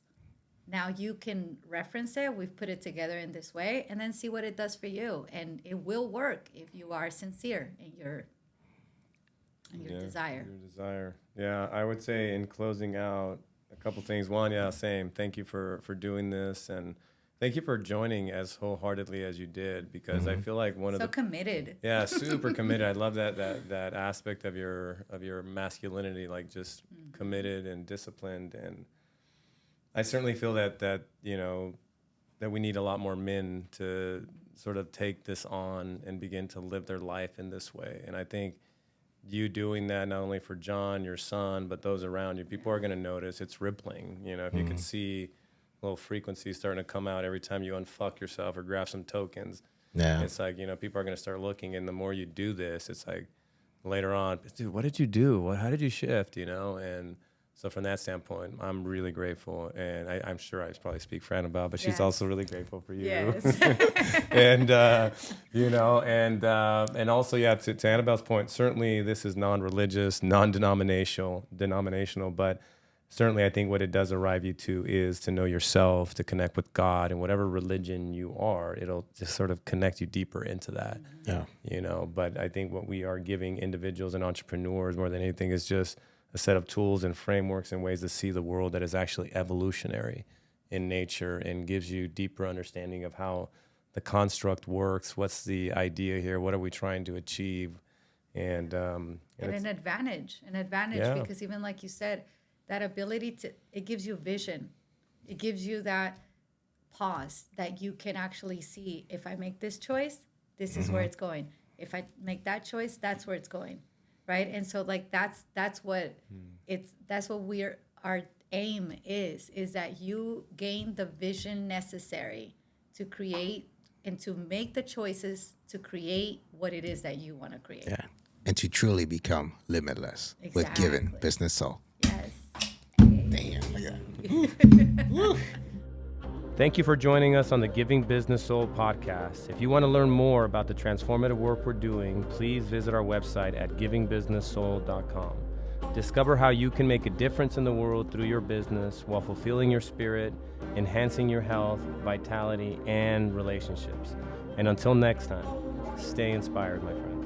Now you can reference it. We've put it together in this way, and then see what it does for you. And it will work if you are sincere in your and your desire. Your desire. Yeah, I would say in closing out, a couple things. One, yeah, same. Thank you for doing this, and thank you for joining as wholeheartedly as you did, because I feel like one of So the committed. yeah, super committed. I love that aspect of your masculinity, like just committed and disciplined. And I certainly feel that you know that we need a lot more men to sort of take this on and begin to live their life in this way. And I think you doing that, not only for John, your son, but those around you, people are going to notice. It's rippling. You know, if you could see little frequencies starting to come out every time you unfuck yourself or grab some tokens. Yeah. It's like, you know, people are going to start looking, and the more you do this, it's like later on, dude, what did you do? How did you shift, you know? And so from that standpoint, I'm really grateful. And I'm sure I probably speak for Anabel, but she's Yes. also really grateful for you. Yes. And, you know, and also, yeah, to Annabelle's point, certainly this is non-religious, denominational, but certainly I think what it does arrive you to is to know yourself, to connect with God, and whatever religion you are, it'll just sort of connect you deeper into that. Yeah. You know, but I think what we are giving individuals and entrepreneurs more than anything is just a set of tools and frameworks and ways to see the world that is actually evolutionary in nature and gives you deeper understanding of how the construct works. What's the idea here? What are we trying to achieve? And an advantage Yeah. because even like you said, that ability it gives you vision. It gives you that pause that you can actually see, if I make this choice, this is where it's going. If I make that choice, that's where it's going. Right. And so like that's what our aim is that you gain the vision necessary to create and to make the choices to create what it is that you want to create. Yeah. And to truly become limitless with Giving Exactly. Business Soul. Yes. Damn. Look at that. thank you for joining us on the Giving Business Soul podcast. If you want to learn more about the transformative work we're doing, please visit our website at givingbusinesssoul.com. Discover how you can make a difference in the world through your business while fulfilling your spirit, enhancing your health, vitality, and relationships. And until next time, stay inspired, my friends.